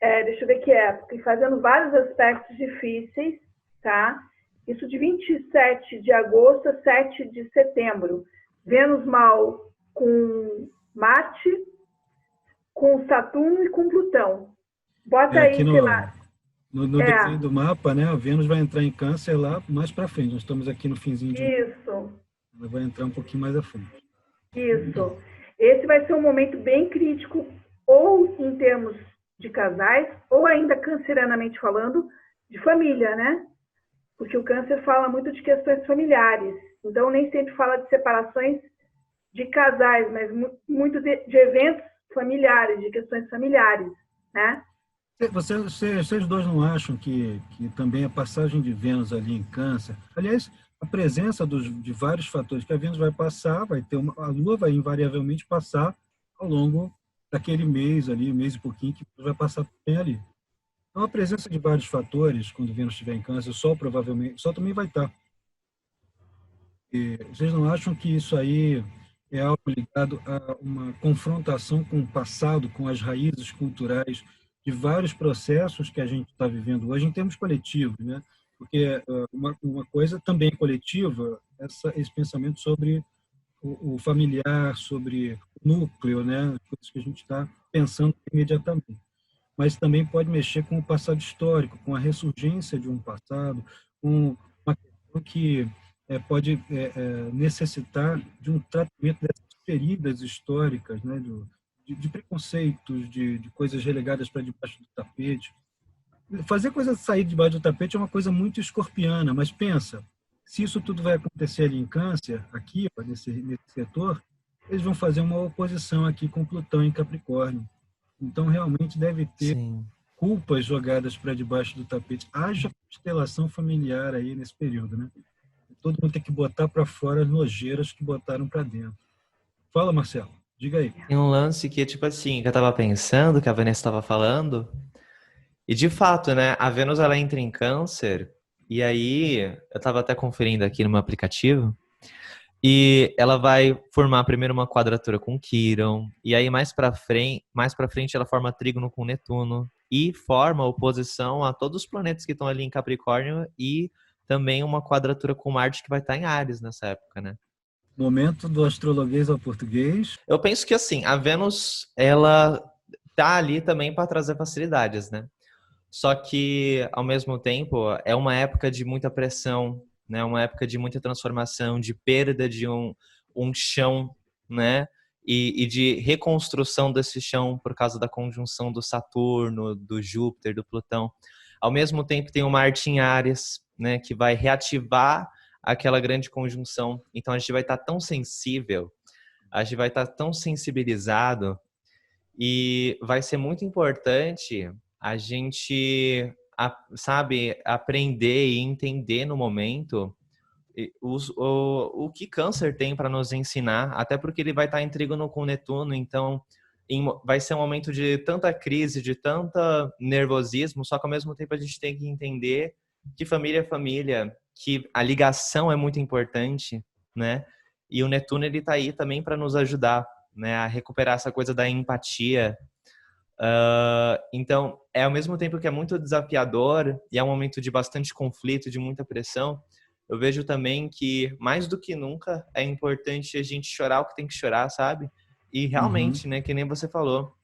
deixa eu ver que época, e fazendo vários aspectos difíceis, tá? Isso de 27 de agosto a 7 de setembro. Vênus mal com Marte, com Saturno e com Plutão. Bota aí, Aqui sei lá. no desenho do mapa, né? A Vênus vai entrar em Câncer lá mais para frente. Nós estamos aqui no finzinho de... Isso, Ela vai entrar um pouquinho mais à frente. isso. Esse vai ser um momento bem crítico, ou em termos de casais, ou ainda cancerianamente falando, de família, né? Porque o câncer fala muito de questões familiares. Então, nem sempre fala de separações de casais, mas muito de eventos familiares, de questões familiares, né? Vocês dois não acham que também a passagem de Vênus ali em Câncer, aliás, a presença de vários fatores que a Vênus vai passar, a Lua vai invariavelmente passar ao longo daquele mês ali, mês e pouquinho, que vai passar também ali. Então, a presença de vários fatores, quando Vênus estiver em Câncer, o Sol também vai estar. E vocês não acham que isso aí é algo ligado a uma confrontação com o passado, com as raízes culturais de vários processos que a gente está vivendo hoje em termos coletivos, né? Porque uma coisa também coletiva, esse pensamento sobre o familiar, sobre o núcleo, né? As coisas que a gente está pensando imediatamente. Mas também pode mexer com o passado histórico, com a ressurgência de um passado, com uma questão que pode necessitar de um tratamento dessas feridas históricas, né? De preconceitos, de coisas relegadas para debaixo do tapete. Fazer coisa sair debaixo do tapete é uma coisa muito escorpiana, mas pensa, se isso tudo vai acontecer ali em Câncer, aqui, nesse setor, eles vão fazer uma oposição aqui com Plutão em Capricórnio. Então, realmente deve ter Sim. culpas jogadas para debaixo do tapete. Haja constelação familiar aí nesse período, né? Todo mundo tem que botar para fora as nojeiras que botaram para dentro. Fala, Marcelo. Diga aí. Tem um lance que, tipo assim, que eu tava pensando, que a Vanessa estava falando, e de fato, né, a Vênus ela entra em Câncer, e aí eu tava até conferindo aqui no meu aplicativo, e ela vai formar primeiro uma quadratura com Quirón, e aí mais pra frente ela forma trígono com Netuno, e forma oposição a todos os planetas que estão ali em Capricórnio, e também uma quadratura com Marte que vai estar em Áries nessa época, né? Momento do astrologuês ao português. Eu penso que assim, a Vênus, ela tá ali também para trazer facilidades, né? Só que, ao mesmo tempo, é uma época de muita pressão, né? Uma época de muita transformação, de perda de um chão, né? E de reconstrução desse chão por causa da conjunção do Saturno, do Júpiter, do Plutão. Ao mesmo tempo, tem o Marte em Áries, né? Que vai reativar aquela grande conjunção. Então, a gente vai estar tão sensível, a gente vai estar tão sensibilizado e vai ser muito importante a gente, sabe, aprender e entender no momento o que Câncer tem para nos ensinar, até porque ele vai estar em trígono com Netuno, então vai ser um momento de tanta crise, de tanta nervosismo, só que ao mesmo tempo a gente tem que entender que família é família, que a ligação é muito importante, né? E o Netuno ele tá aí também para nos ajudar, né, a recuperar essa coisa da empatia. Então, ao mesmo tempo que é muito desafiador e é um momento de bastante conflito, de muita pressão, eu vejo também que, mais do que nunca, é importante a gente chorar o que tem que chorar, sabe? E realmente, né, que nem você falou,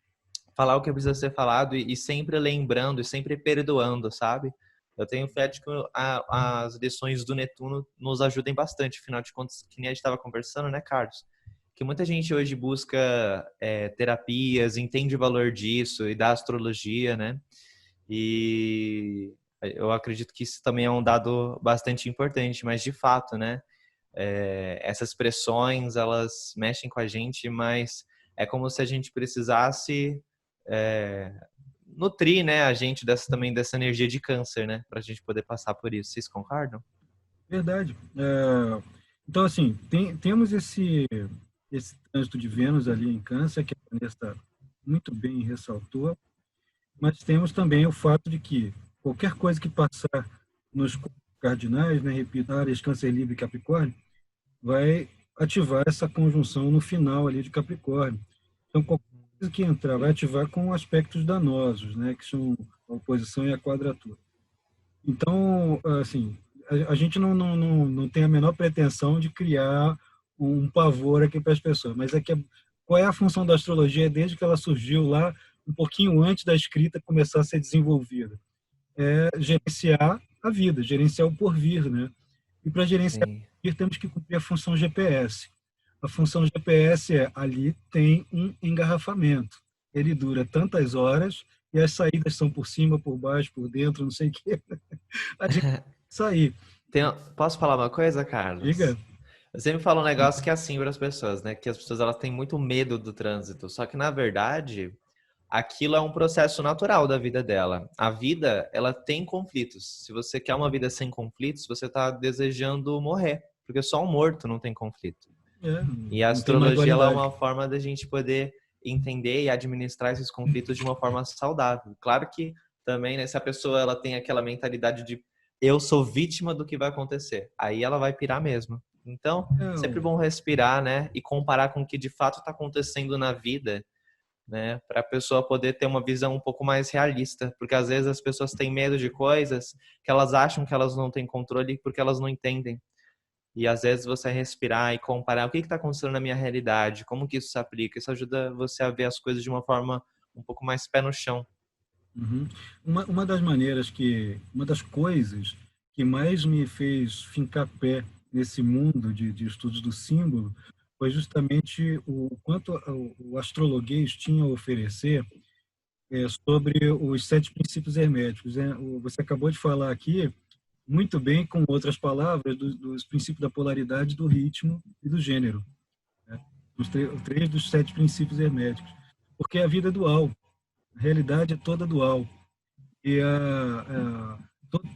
falar o que precisa ser falado e sempre lembrando e sempre perdoando, sabe? Eu tenho fé de que as lições do Netuno nos ajudem bastante, afinal de contas, que nem a gente estava conversando, né, Carlos? Que muita gente hoje busca terapias, entende o valor disso e da astrologia, né? E eu acredito que isso também é um dado bastante importante, mas de fato, né? Essas pressões, elas mexem com a gente, mas é como se a gente precisasse nutrir, né, a gente também dessa energia de Câncer, né? Pra gente poder passar por isso. Vocês concordam? Verdade. Então, assim, temos esse trânsito de Vênus ali em Câncer, que a Vanessa muito bem ressaltou, mas temos também o fato de que qualquer coisa que passar nos cardinais, né, repito, áreas Câncer, Libra e Capricórnio, vai ativar essa conjunção no final ali de Capricórnio. Então, qualquer coisa que entrar vai ativar com aspectos danosos, né, que são a oposição e a quadratura. Então, assim, a gente não tem a menor pretensão de criar um pavor aqui para as pessoas, mas qual é a função da astrologia desde que ela surgiu lá um pouquinho antes da escrita começar a ser desenvolvida. É gerenciar a vida, gerenciar o porvir, né? E para gerenciar o Sim. porvir temos que cumprir a função GPS. A função GPS ali tem um engarrafamento. Ele dura tantas horas e as saídas são por cima, por baixo, por dentro, não sei o quê. A gente tem que sair. Posso falar uma coisa, Diga. Carlos? Eu sempre falo um negócio que é assim para as pessoas, né? Que as pessoas elas têm muito medo do trânsito. Só que, na verdade, aquilo é um processo natural da vida dela. A vida, ela tem conflitos. Se você quer uma vida sem conflitos, você está desejando morrer. Porque só um morto não tem conflito. E a Não tem mais astrologia ela é dualidade. uma forma da gente poder entender e administrar esses conflitos de uma forma saudável. Claro que também, né, se a pessoa ela tem aquela mentalidade de eu sou vítima do que vai acontecer, aí ela vai pirar mesmo. Então, sempre bom respirar, né, e comparar com o que de fato está acontecendo na vida, né, para a pessoa poder ter uma visão um pouco mais realista, porque às vezes as pessoas têm medo de coisas que elas acham que elas não têm controle porque elas não entendem. E às vezes você respirar e comparar o que está acontecendo na minha realidade, como que isso se aplica, isso ajuda você a ver as coisas de uma forma um pouco mais pé no chão. Uhum. Uma das maneiras uma das coisas que mais me fez fincar pé nesse mundo de estudos do símbolo foi justamente o quanto o astrologuês tinha a oferecer sobre os 7 princípios herméticos. Você acabou de falar aqui muito bem, com outras palavras, dos princípios da polaridade, do ritmo e do gênero, né? Os 3 dos 7 princípios herméticos. Porque a vida é dual, a realidade é toda dual. E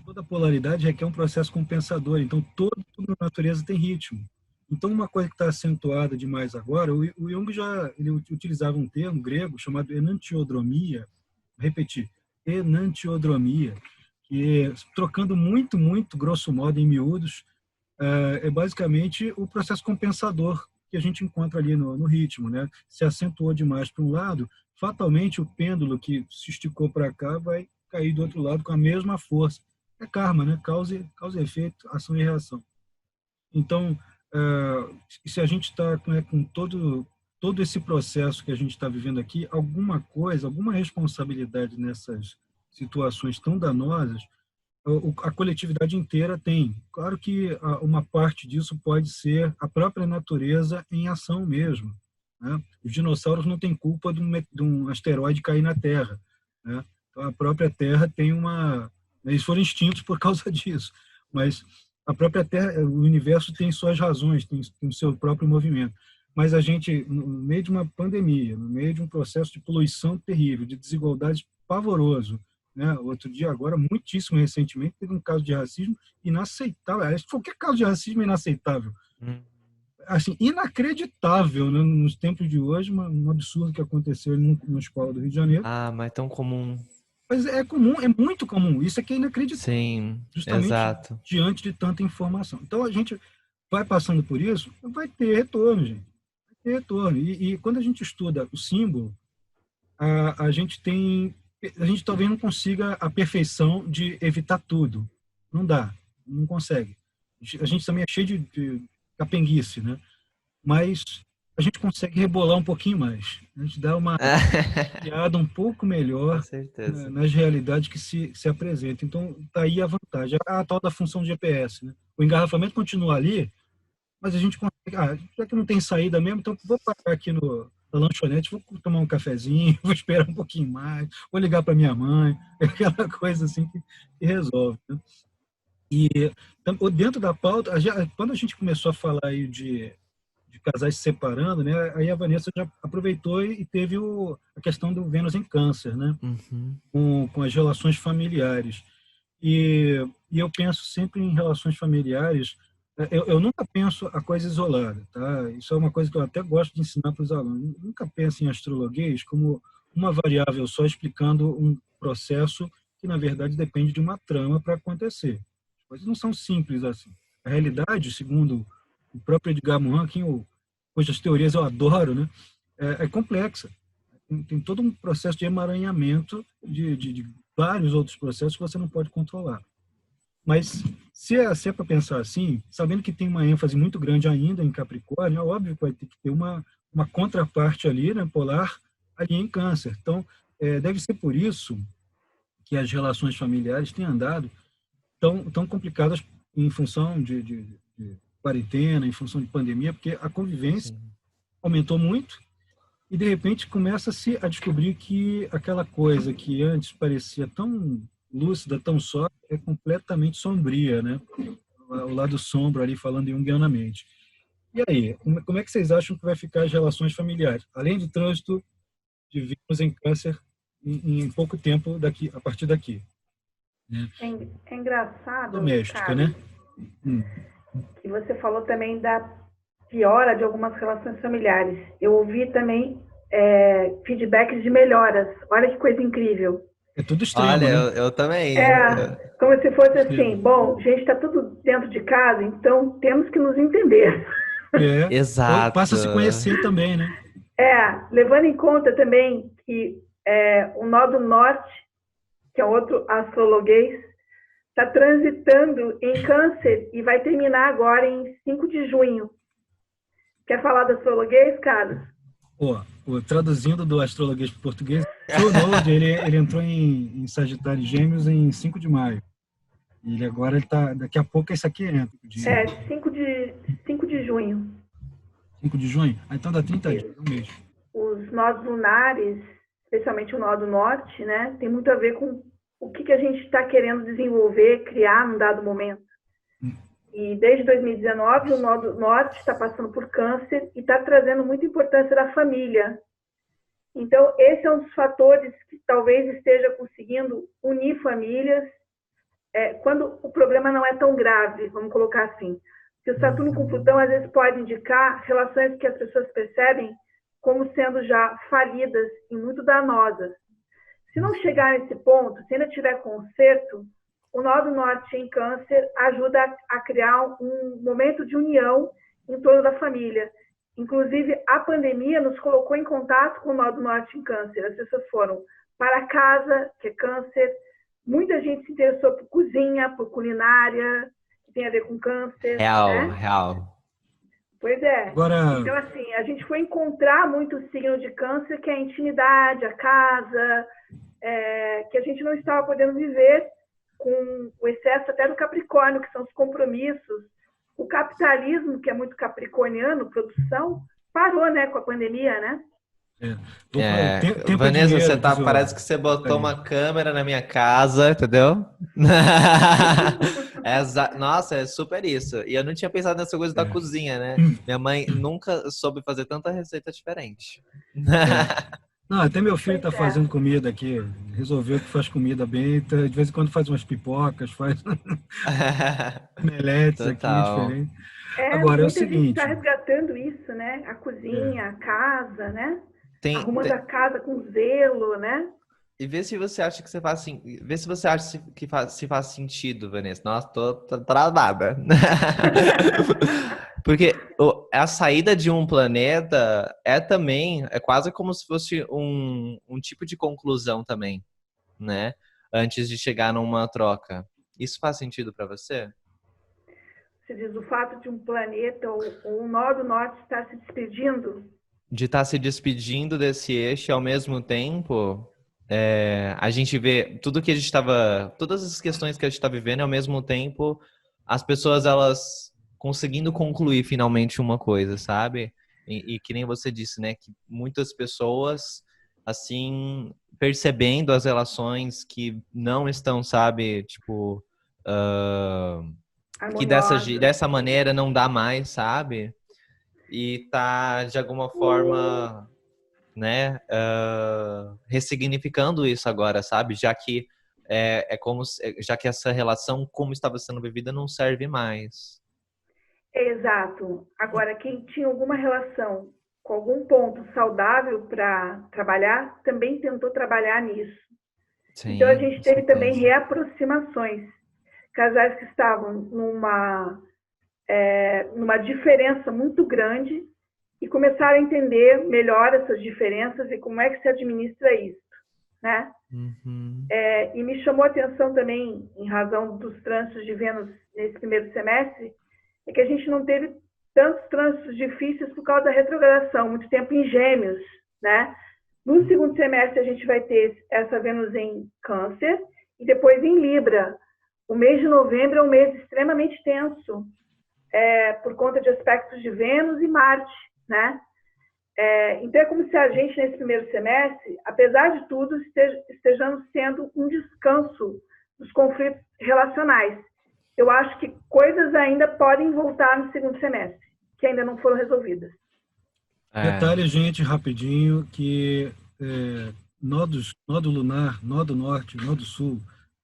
toda polaridade requer um processo compensador. Então, tudo na natureza tem ritmo. Então, uma coisa que está acentuada demais agora, o Jung ele utilizava um termo grego chamado enantiodromia, vou repetir, enantiodromia, que, trocando muito, muito grosso modo em miúdos, é basicamente o processo compensador que a gente encontra ali no ritmo, né? Se acentuou demais para um lado, fatalmente o pêndulo que se esticou para cá vai cair do outro lado com a mesma força. É karma, né? Causa e efeito, ação e reação. Então, se a gente está com todo esse processo que a gente está vivendo aqui, alguma responsabilidade nessas situações tão danosas, a coletividade inteira tem. Claro que uma parte disso pode ser a própria natureza em ação mesmo, né? Os dinossauros não têm culpa de um asteroide cair na Terra, né? Então, a própria Terra tem eles foram extintos por causa disso, mas a própria Terra, o universo tem suas razões, tem o seu próprio movimento. Mas a gente, no meio de uma pandemia, no meio de um processo de poluição terrível, de desigualdade pavoroso, né? Outro dia, agora, muitíssimo recentemente, teve um caso de racismo inaceitável. Qualquer caso de racismo é inaceitável. Assim, inacreditável, né? Nos tempos de hoje, um absurdo que aconteceu numa escola do Rio de Janeiro. Ah, mas é tão comum. Mas é comum, é muito comum. Isso aqui é inacreditável. Sim, justamente exato. Diante de tanta informação. Então, a gente vai passando por isso, vai ter retorno, gente. Vai ter retorno. E quando a gente estuda o símbolo, a gente talvez não consiga a perfeição de evitar tudo. Não dá, não consegue. A gente também é cheio de capenguice, né? Mas a gente consegue rebolar um pouquinho mais. A gente dá uma piada um pouco melhor nas realidades que se apresentam. Então, está aí a vantagem. A tal da função de GPS, né? O engarrafamento continua ali, mas a gente consegue... já que não tem saída mesmo, então vou parar aqui na lanchonete, vou tomar um cafezinho, vou esperar um pouquinho mais, vou ligar para minha mãe, aquela coisa assim que resolve, né? E dentro da pauta, quando a gente começou a falar aí de casais se separando, né? Aí a Vanessa já aproveitou e teve a questão do Vênus em Câncer, né? Com as relações familiares. E eu penso sempre em relações familiares. Eu nunca penso a coisa isolada, tá? Isso é uma coisa que eu até gosto de ensinar para os alunos. Eu nunca penso em astrologuês como uma variável só explicando um processo que, na verdade, depende de uma trama para acontecer. As coisas não são simples assim. A realidade, segundo o próprio Edgar Morin, cujas teorias eu adoro, né? É complexa. Tem todo um processo de emaranhamento de vários outros processos que você não pode controlar. Mas se é para pensar assim, sabendo que tem uma ênfase muito grande ainda em Capricórnio, é óbvio que vai ter que ter uma contraparte ali, né, polar, ali em Câncer. Então, deve ser por isso que as relações familiares têm andado tão complicadas em função de quarentena, em função de pandemia, porque a convivência Sim. aumentou muito e, de repente, começa-se a descobrir que aquela coisa que antes parecia tão lúcida, tão só, é completamente sombria, né? O lado sombro ali, falando junguianamente. E aí, como é que vocês acham que vai ficar as relações familiares? Além do trânsito de vírus em câncer em pouco tempo a partir daqui, né? É engraçado, Doméstica, Carlos, né? Hum. que você falou também da piora de algumas relações familiares. Eu ouvi também feedbacks de melhoras. Olha que coisa incrível. É tudo extremo, Olha, né? eu também. Como se fosse assim, Extremo. bom, gente, está tudo dentro de casa, então temos que nos entender. Ou passa Exato. a se conhecer também, né? Levando em conta também que o nó do norte, que é outro astrologuês, está transitando em câncer e vai terminar agora em 5 de junho. Quer falar do astrologuês, Carlos? Traduzindo do astrologuês para o português, True Node, ele entrou em Sagitário e Gêmeos em 5 de maio. Ele tá, daqui a pouco esse aqui entra. 5 de junho. 5 de junho? Então dá 30 dias, um mês. Os nós lunares, especialmente o nó do norte, né, tem muito a ver com o que a gente está querendo desenvolver, criar num dado momento. E desde 2019, o nó do norte está passando por câncer e está trazendo muita importância da família. Então, esse é um dos fatores que talvez esteja conseguindo unir famílias quando o problema não é tão grave, vamos colocar assim. Porque o Saturno com Plutão, às vezes, pode indicar relações que as pessoas percebem como sendo já falidas e muito danosas. Se não chegar nesse ponto, se ainda tiver conserto, o nó do norte em câncer ajuda a criar um momento de união em torno da família. Inclusive, a pandemia nos colocou em contato com o nó do norte em câncer. As pessoas foram para casa, que é câncer. Muita gente se interessou por cozinha, por culinária, que tem a ver com câncer. Real, né? real. Pois é. Agora, Então, assim, a gente foi encontrar muito o signo de câncer, que é a intimidade, a casa, que a gente não estava podendo viver com o excesso até do Capricórnio, que são os compromissos. O capitalismo, que é muito capricorniano, produção, parou, né, com a pandemia, né? Tempo é Vanessa, dinheiro, parece que você botou uma câmera na minha casa, entendeu? Nossa, é super isso. E eu não tinha pensado nessa coisa da cozinha, né? Minha mãe nunca soube fazer tanta receita diferente. Não, até meu filho está fazendo comida aqui. Resolveu que faz comida bem. De vez em quando faz umas pipocas, faz omeletes aqui, diferente. Agora é o seguinte. Muita gente está resgatando isso, né? A cozinha, a casa, né? Arrumando a casa com zelo, né? E vê se você acha que você faz assim. Vê se você acha que faz sentido, Vanessa. Nossa, tô travada. Porque a saída de um planeta é quase como se fosse um tipo de conclusão também, né? Antes de chegar numa troca. Isso faz sentido para você? Você diz o fato de um planeta ou um nó do norte estar se despedindo? De estar se despedindo desse eixo ao mesmo tempo, a gente vê todas as questões que a gente está vivendo, ao mesmo tempo, as pessoas, elas conseguindo concluir finalmente uma coisa, sabe? E que nem você disse, né? Que muitas pessoas, assim, percebendo as relações que não estão, sabe? Tipo, que dessa maneira não dá mais, sabe? E tá, de alguma forma, né, ressignificando isso agora, sabe? Já que já que essa relação, como estava sendo vivida, não serve mais. Exato. Agora, quem tinha alguma relação com algum ponto saudável para trabalhar, também tentou trabalhar nisso. Sim, então, a gente teve também reaproximações. Casais que estavam numa diferença muito grande e começaram a entender melhor essas diferenças e como é que se administra isso, né? Uhum. E me chamou a atenção também, em razão dos trânsitos de Vênus nesse primeiro semestre, é que a gente não teve tantos trânsitos difíceis por causa da retrogradação, muito tempo em Gêmeos, né? No segundo semestre, a gente vai ter essa Vênus em Câncer e depois em Libra. O mês de novembro é um mês extremamente tenso, por conta de aspectos de Vênus e Marte, né? Então, é como se a gente, nesse primeiro semestre, apesar de tudo, estejamos tendo um descanso dos conflitos relacionais. Eu acho que coisas ainda podem voltar no segundo semestre, que ainda não foram resolvidas. Detalhe, gente, rapidinho, que nodo lunar, nodo norte, nodo sul,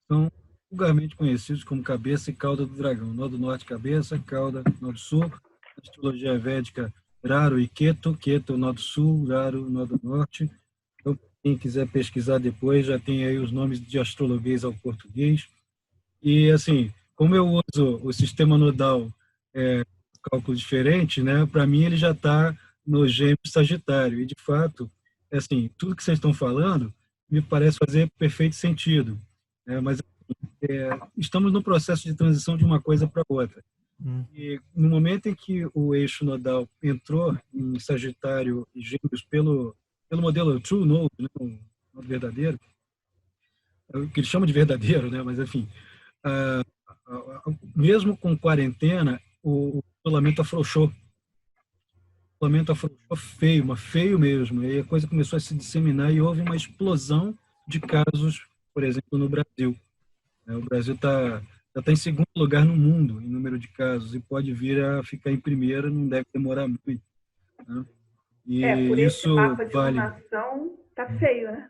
são vulgarmente conhecidos como cabeça e cauda do dragão. Nodo norte, cabeça, cauda, nodo sul. Na astrologia védica, Raru e Ketu. Ketu, nodo sul, Raru, nodo norte. Então, quem quiser pesquisar depois, já tem aí os nomes de astrologuês ao português. E, assim, como eu uso o sistema nodal, cálculo diferente, né? Para mim, ele já está no Gêmeos Sagitário. E, de fato, assim, tudo que vocês estão falando me parece fazer perfeito sentido. Mas estamos no processo de transição de uma coisa para outra. E no momento em que o eixo nodal entrou em Sagitário e Gêmeos pelo modelo True Node, né, o node verdadeiro, que eles chamam de verdadeiro, né? Mas, enfim, mesmo com quarentena, o isolamento afrouxou. O isolamento afrouxou feio, mas feio mesmo. E aí a coisa começou a se disseminar e houve uma explosão de casos, por exemplo, no Brasil. O Brasil já está em segundo lugar no mundo em número de casos e pode vir a ficar em primeiro, não deve demorar muito. Né? E por esse isso mapa de vale. iluminação, tá feio, né?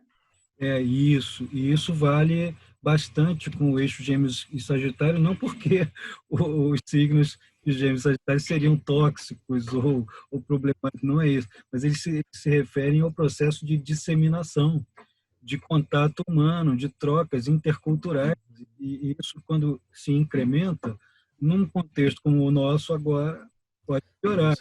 Isso. E isso vale bastante com o eixo Gêmeos e Sagitário, não porque os signos de Gêmeos e Sagitário seriam tóxicos ou problemáticos, não é isso, mas eles se referem ao processo de disseminação, de contato humano, de trocas interculturais, e isso, quando se incrementa, num contexto como o nosso agora, pode piorar.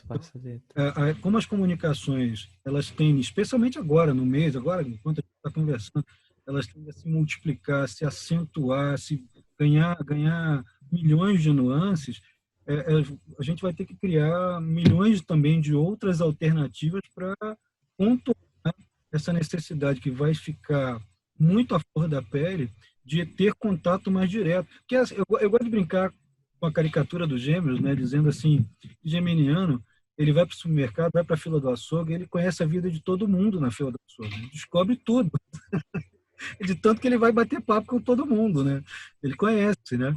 Como as comunicações, elas têm, especialmente agora, no mês, agora, enquanto a gente está conversando, elas tendem a se multiplicar, se acentuar, se ganhar milhões de nuances, a gente vai ter que criar milhões também de outras alternativas para contornar essa necessidade que vai ficar muito à flor da pele de ter contato mais direto. Porque eu gosto de brincar com a caricatura dos Gêmeos, né, dizendo assim, geminiano, ele vai para o supermercado, vai para a fila do açougue, ele conhece a vida de todo mundo na fila do açougue, ele descobre tudo. De tanto que ele vai bater papo com todo mundo, né? Ele conhece, né?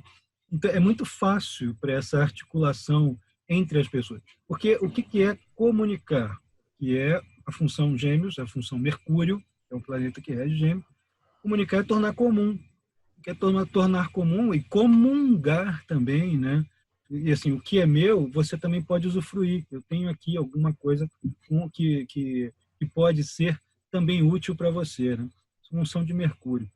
Então, é muito fácil para essa articulação entre as pessoas. Porque o que é comunicar? Que é a função Gêmeos, a função Mercúrio, que é um planeta que é de Gêmeos. Comunicar é tornar comum. Quer tornar comum e comungar também, né? E assim, o que é meu, você também pode usufruir. Eu tenho aqui alguma coisa que pode ser também útil para você, né? Função de Mercúrio.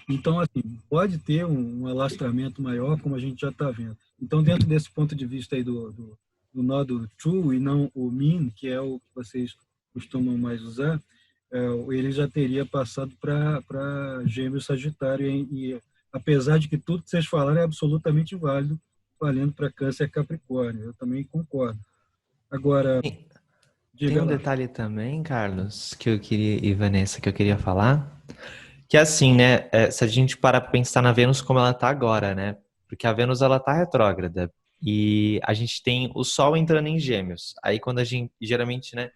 Então, assim, pode ter um alastramento maior, como a gente já está vendo. Então, dentro desse ponto de vista aí do nodo True e não o Min, que é o que vocês costumam mais usar, ele já teria passado para Gêmeos Sagitário, e apesar de que tudo que vocês falaram é absolutamente válido, valendo para Câncer e Capricórnio. Eu também concordo. Agora, tem um detalhe também, Carlos, que eu queria, e Vanessa, que eu queria falar, que é assim, né, se a gente parar para pensar na Vênus como ela tá agora, né, porque a Vênus, ela tá retrógrada, e a gente tem o Sol entrando em Gêmeos, aí quando a gente, geralmente, né,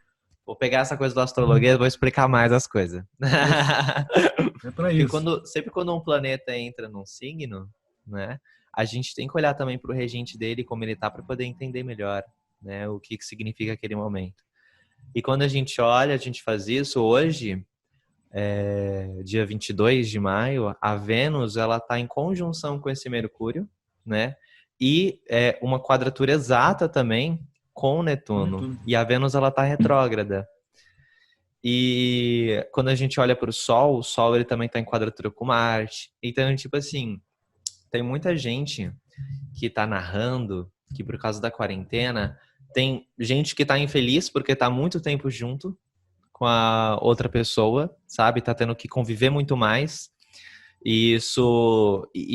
vou pegar essa coisa do astrologia e vou explicar mais as coisas. É para isso. Sempre quando um planeta entra num signo, né, a gente tem que olhar também para o regente dele, como ele tá, para poder entender melhor, né, o que significa aquele momento. E quando a gente olha, a gente faz isso hoje, dia 22 de maio, a Vênus, ela está em conjunção com esse Mercúrio, né? E uma quadratura exata também com Netuno. E a Vênus, ela está retrógrada. E quando a gente olha para o Sol ele também está em quadratura com Marte. Então, tipo assim, tem muita gente que está narrando que por causa da quarentena, tem gente que tá infeliz porque tá muito tempo junto com a outra pessoa, sabe? Tá tendo que conviver muito mais. E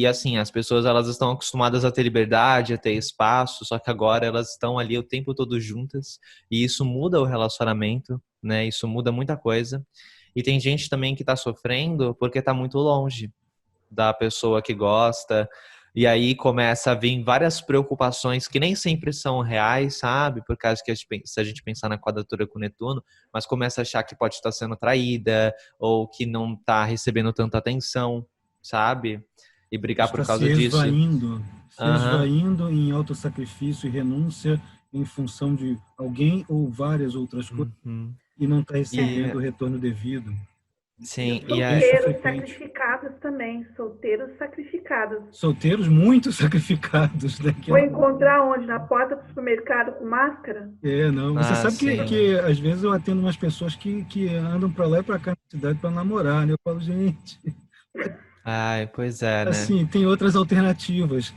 assim, as pessoas, elas estão acostumadas a ter liberdade, a ter espaço, só que agora elas estão ali o tempo todo juntas e isso muda o relacionamento, né? Isso muda muita coisa. E tem gente também que tá sofrendo porque tá muito longe da pessoa que gosta. E aí começa a vir várias preocupações que nem sempre são reais, sabe? Por causa que se a gente pensar na quadratura com Netuno, mas começa a achar que pode estar sendo traída ou que não tá recebendo tanta atenção, sabe? E brigar por Está causa disso. Se esvaindo em autossacrifício e renúncia em função de alguém ou várias outras coisas e não está recebendo o retorno devido. Sim, e solteiros sacrificados também, solteiros sacrificados. Solteiros muito sacrificados. Né? Vou encontrar onde? Na porta do supermercado com máscara? Não. Você sabe que às vezes eu atendo umas pessoas que andam para lá e para cá na cidade para namorar, né? Eu falo, gente... Ai, pois é, né? Assim, tem outras alternativas.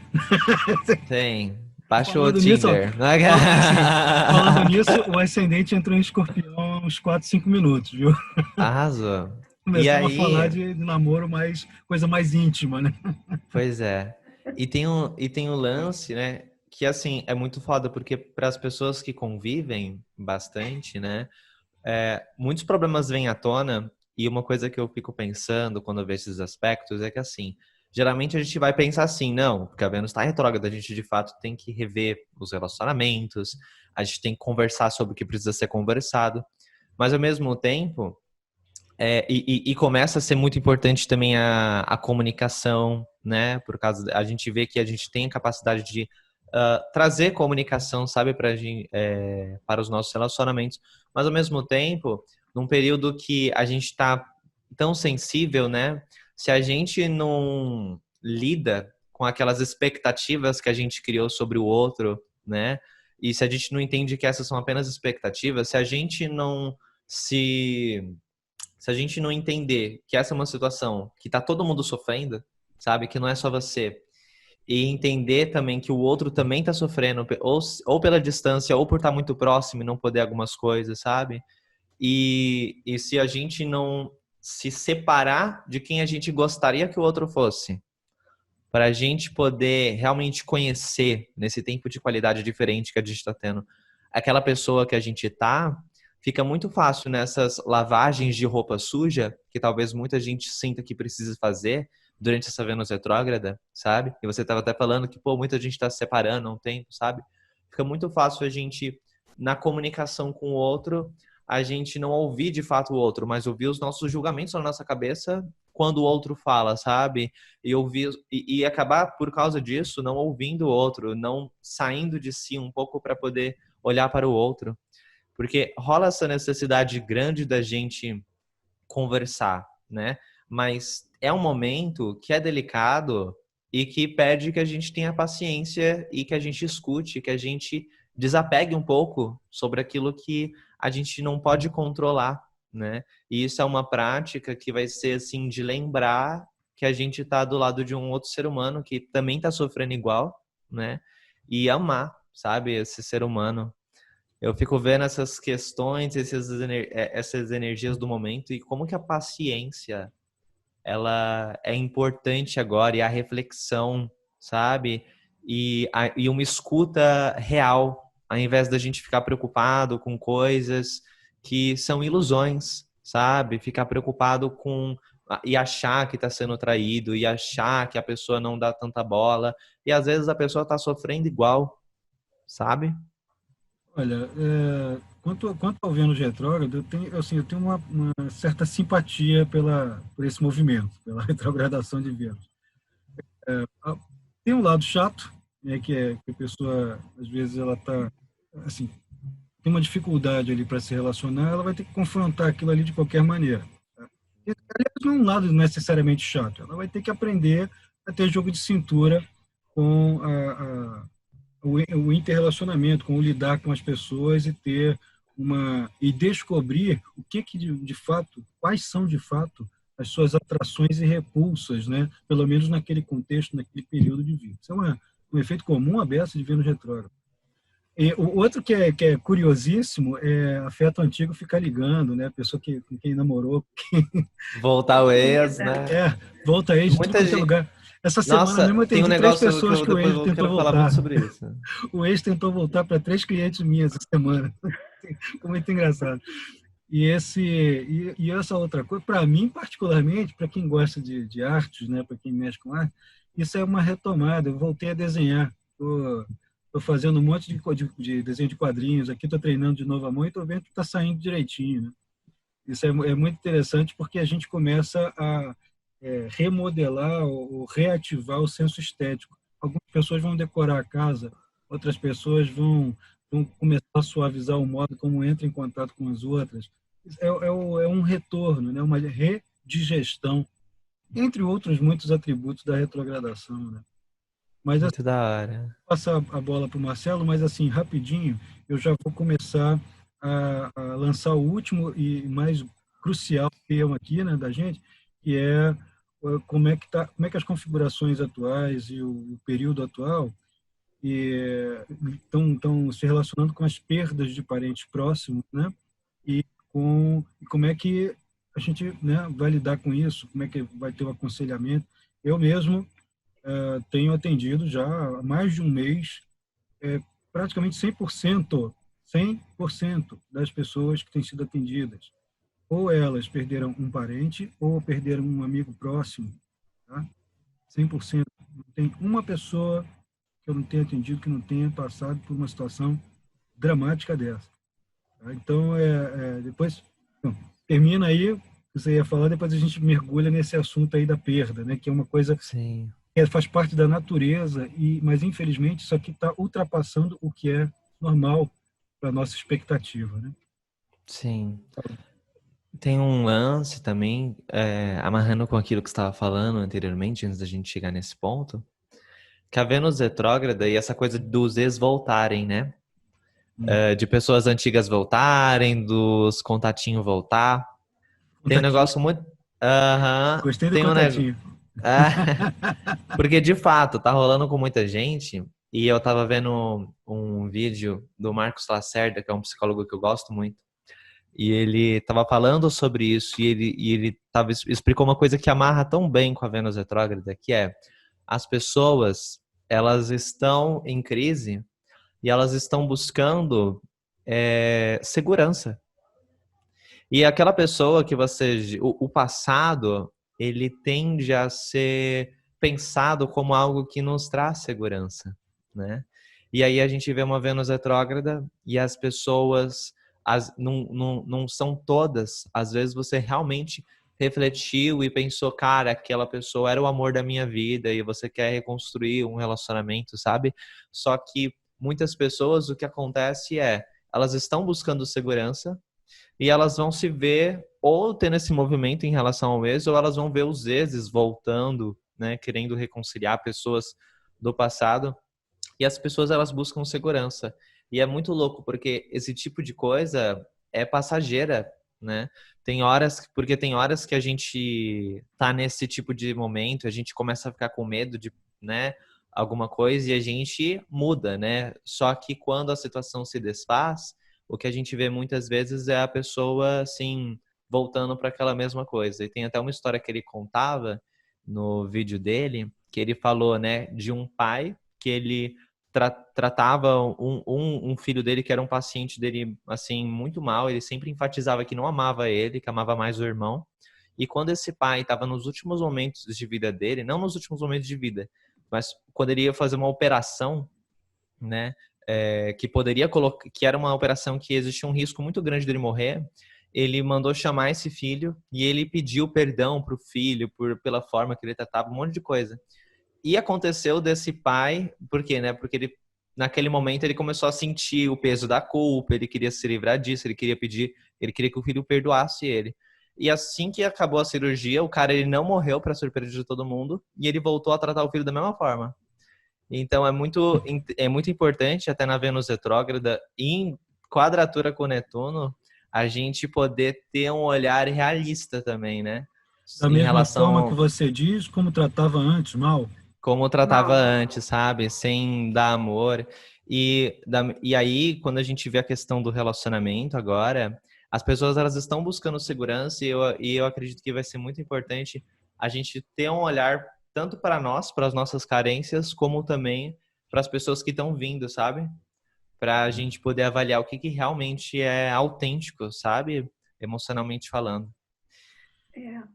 Tem. Baixa o Tinder. Falando nisso, o ascendente entrou em Escorpião uns 4, 5 minutos, viu? Arrasou. Começamos a falar de namoro, mais coisa mais íntima, né? Pois é. E tem um lance, né? Que, assim, é muito foda, porque para as pessoas que convivem bastante, né? Muitos problemas vêm à tona. E uma coisa que eu fico pensando quando eu vejo esses aspectos é que, assim, geralmente a gente vai pensar assim, não, porque a Vênus está retrógrada, a gente de fato tem que rever os relacionamentos, a gente tem que conversar sobre o que precisa ser conversado, mas ao mesmo tempo, e começa a ser muito importante também a comunicação, né? Por causa, a gente vê que a gente tem a capacidade de trazer comunicação, sabe, para os nossos relacionamentos, mas ao mesmo tempo, num período que a gente está tão sensível, né? Se a gente não lida com aquelas expectativas que a gente criou sobre o outro, né? E se a gente não entende que essas são apenas expectativas, se a gente não entender que essa é uma situação que tá todo mundo sofrendo, sabe? Que não é só você. E entender também que o outro também está sofrendo, ou pela distância, ou por estar muito próximo e não poder algumas coisas, sabe? E se a gente não se separar de quem a gente gostaria que o outro fosse, para a gente poder realmente conhecer, nesse tempo de qualidade diferente que a gente está tendo, aquela pessoa que a gente tá, fica muito fácil nessas lavagens de roupa suja, que talvez muita gente sinta que precisa fazer durante essa Vênus retrógrada, sabe? E você estava até falando que, muita gente está se separando há um tempo, sabe? Fica muito fácil a gente, na comunicação com o outro, a gente não ouvir de fato o outro, mas ouvir os nossos julgamentos na nossa cabeça quando o outro fala, sabe? E acabar, por causa disso, não ouvindo o outro, não saindo de si um pouco para poder olhar para o outro. Porque rola essa necessidade grande da gente conversar, né? Mas é um momento que é delicado e que pede que a gente tenha paciência e que a gente escute, que a gente desapegue um pouco sobre aquilo que a gente não pode controlar, né? E isso é uma prática que vai ser, assim, de lembrar que a gente está do lado de um outro ser humano que também está sofrendo igual, né? E amar, sabe, esse ser humano. Eu fico vendo essas questões, essas energias do momento e como que a paciência, ela é importante agora, e a reflexão, sabe? E uma escuta real, ao invés da gente ficar preocupado com coisas que são ilusões, sabe? Ficar preocupado e achar que está sendo traído, e achar que a pessoa não dá tanta bola, e às vezes a pessoa está sofrendo igual, sabe? Olha, quanto ao Vênus retrógrado, eu tenho uma certa simpatia por esse movimento, pela retrogradação de Vênus. Tem um lado chato, né, que a pessoa, às vezes, ela está, assim, tem uma dificuldade ali para se relacionar, ela vai ter que confrontar aquilo ali de qualquer maneira. Tá? E, aliás, não é um lado necessariamente chato, ela vai ter que aprender a ter jogo de cintura com o interrelacionamento, com o lidar com as pessoas e descobrir o que de fato, quais são de fato as suas atrações e repulsas, né? Pelo menos naquele contexto, naquele período de vida. Isso é um efeito comum aberto de Vênus retrógrado. E o outro que é curiosíssimo é afeto antigo ficar ligando, né? A pessoa com quem namorou. Voltar o ex, né? Volta ex, muita gente... lugar. Essa semana mesmo eu tem atendi 3 pessoas que o ex tentou voltar. Sobre isso. O ex tentou voltar para 3 clientes minhas essa semana. Ficou muito engraçado. E essa outra coisa, para mim, particularmente, para quem gosta de artes, né, para quem mexe com arte, isso é uma retomada. Eu voltei a desenhar. Estou fazendo um monte de desenho de quadrinhos aqui, estou treinando de novo a mão e estou vendo que está saindo direitinho, né? Isso é muito interessante porque a gente começa a remodelar ou reativar o senso estético. Algumas pessoas vão decorar a casa, outras pessoas vão começar a suavizar o modo como entra em contato com as outras. É um retorno, né? Uma redigestão, entre outros muitos atributos da retrogradação, né? Mas assim, Muito da hora. passar a bola para o Marcelo, mas assim, rapidinho, eu já vou começar a lançar o último e mais crucial tema aqui, né, da gente, que é como é que as configurações atuais e o período atual estão se relacionando com as perdas de parentes próximos, né? E como é que a gente, né, vai lidar com isso, como é que vai ter o aconselhamento. Eu mesmo tenho atendido já há mais de um mês praticamente 100% das pessoas que têm sido atendidas. Ou elas perderam um parente ou perderam um amigo próximo. Tá? 100%. Não tem uma pessoa que eu não tenha atendido que não tenha passado por uma situação dramática dessa. Tá? Então, depois, então, termina aí o que você ia falar, depois a gente mergulha nesse assunto aí da perda, né? Que é uma coisa Sim, que faz parte da natureza, mas infelizmente isso aqui está ultrapassando o que é normal para a nossa expectativa, né? sim. Tem um lance também, amarrando com aquilo que você estava falando anteriormente, antes da gente chegar nesse ponto, que a Vênus retrógrada e essa coisa dos ex voltarem, né? De pessoas antigas voltarem, dos contatinhos voltar. Tem um Contatinho. negócio muito. Aham. Gostei do Tem um negócio. contatinho. Porque de fato, tá rolando com muita gente. E eu tava vendo um vídeo do Marcos Lacerda, que é um psicólogo que eu gosto muito. E ele tava falando sobre isso e ele explicou uma coisa que amarra tão bem com a Vênus retrógrada, que é as pessoas, elas estão em crise e elas estão buscando segurança. E aquela pessoa que o passado, ele tende a ser pensado como algo que nos traz segurança, né? E aí a gente vê uma Vênus retrógrada e as pessoas, não são todas, às vezes você realmente refletiu e pensou, cara, aquela pessoa era o amor da minha vida e você quer reconstruir um relacionamento, sabe? Só que muitas pessoas, o que acontece elas estão buscando segurança, e elas vão se ver ou tendo esse movimento em relação ao ex, ou elas vão ver os exes voltando, né, querendo reconciliar pessoas do passado. E as pessoas, elas buscam segurança. E é muito louco, porque esse tipo de coisa é passageira, né? Porque tem horas que a gente tá nesse tipo de momento, a gente começa a ficar com medo de, né, alguma coisa e a gente muda, né? Só que quando a situação se desfaz, o que a gente vê muitas vezes é a pessoa, assim, voltando para aquela mesma coisa. E tem até uma história que ele contava no vídeo dele, que ele falou, né, de um pai que ele tratava um filho dele que era um paciente dele, assim, muito mal. Ele sempre enfatizava que não amava ele, que amava mais o irmão. E quando esse pai estava nos últimos momentos de vida dele, não nos últimos momentos de vida, mas quando ele ia fazer uma operação, né, que poderia colocar, que era uma operação que existia um risco muito grande dele morrer, ele mandou chamar esse filho e ele pediu perdão pro filho pela forma que ele tratava, um monte de coisa. E aconteceu desse pai, por quê, né? Porque ele, naquele momento, ele começou a sentir o peso da culpa, ele queria se livrar disso, ele queria que o filho perdoasse ele. E assim que acabou a cirurgia, o cara, ele não morreu, para surpresa de todo mundo, e ele voltou a tratar o filho da mesma forma. Então é muito importante, até na Vênus retrógrada, em quadratura com Netuno, a gente poder ter um olhar realista também, né? Da Em mesma forma que relação você diz, como tratava antes, mal. como tratava Mal. antes, sabe? Sem dar amor. E aí, quando a gente vê a questão do relacionamento agora, as pessoas, elas estão buscando segurança e eu acredito que vai ser muito importante a gente ter um olhar tanto para nós, para as nossas carências, como também para as pessoas que estão vindo, sabe? Para a gente poder avaliar o que realmente é autêntico, sabe? emocionalmente falando.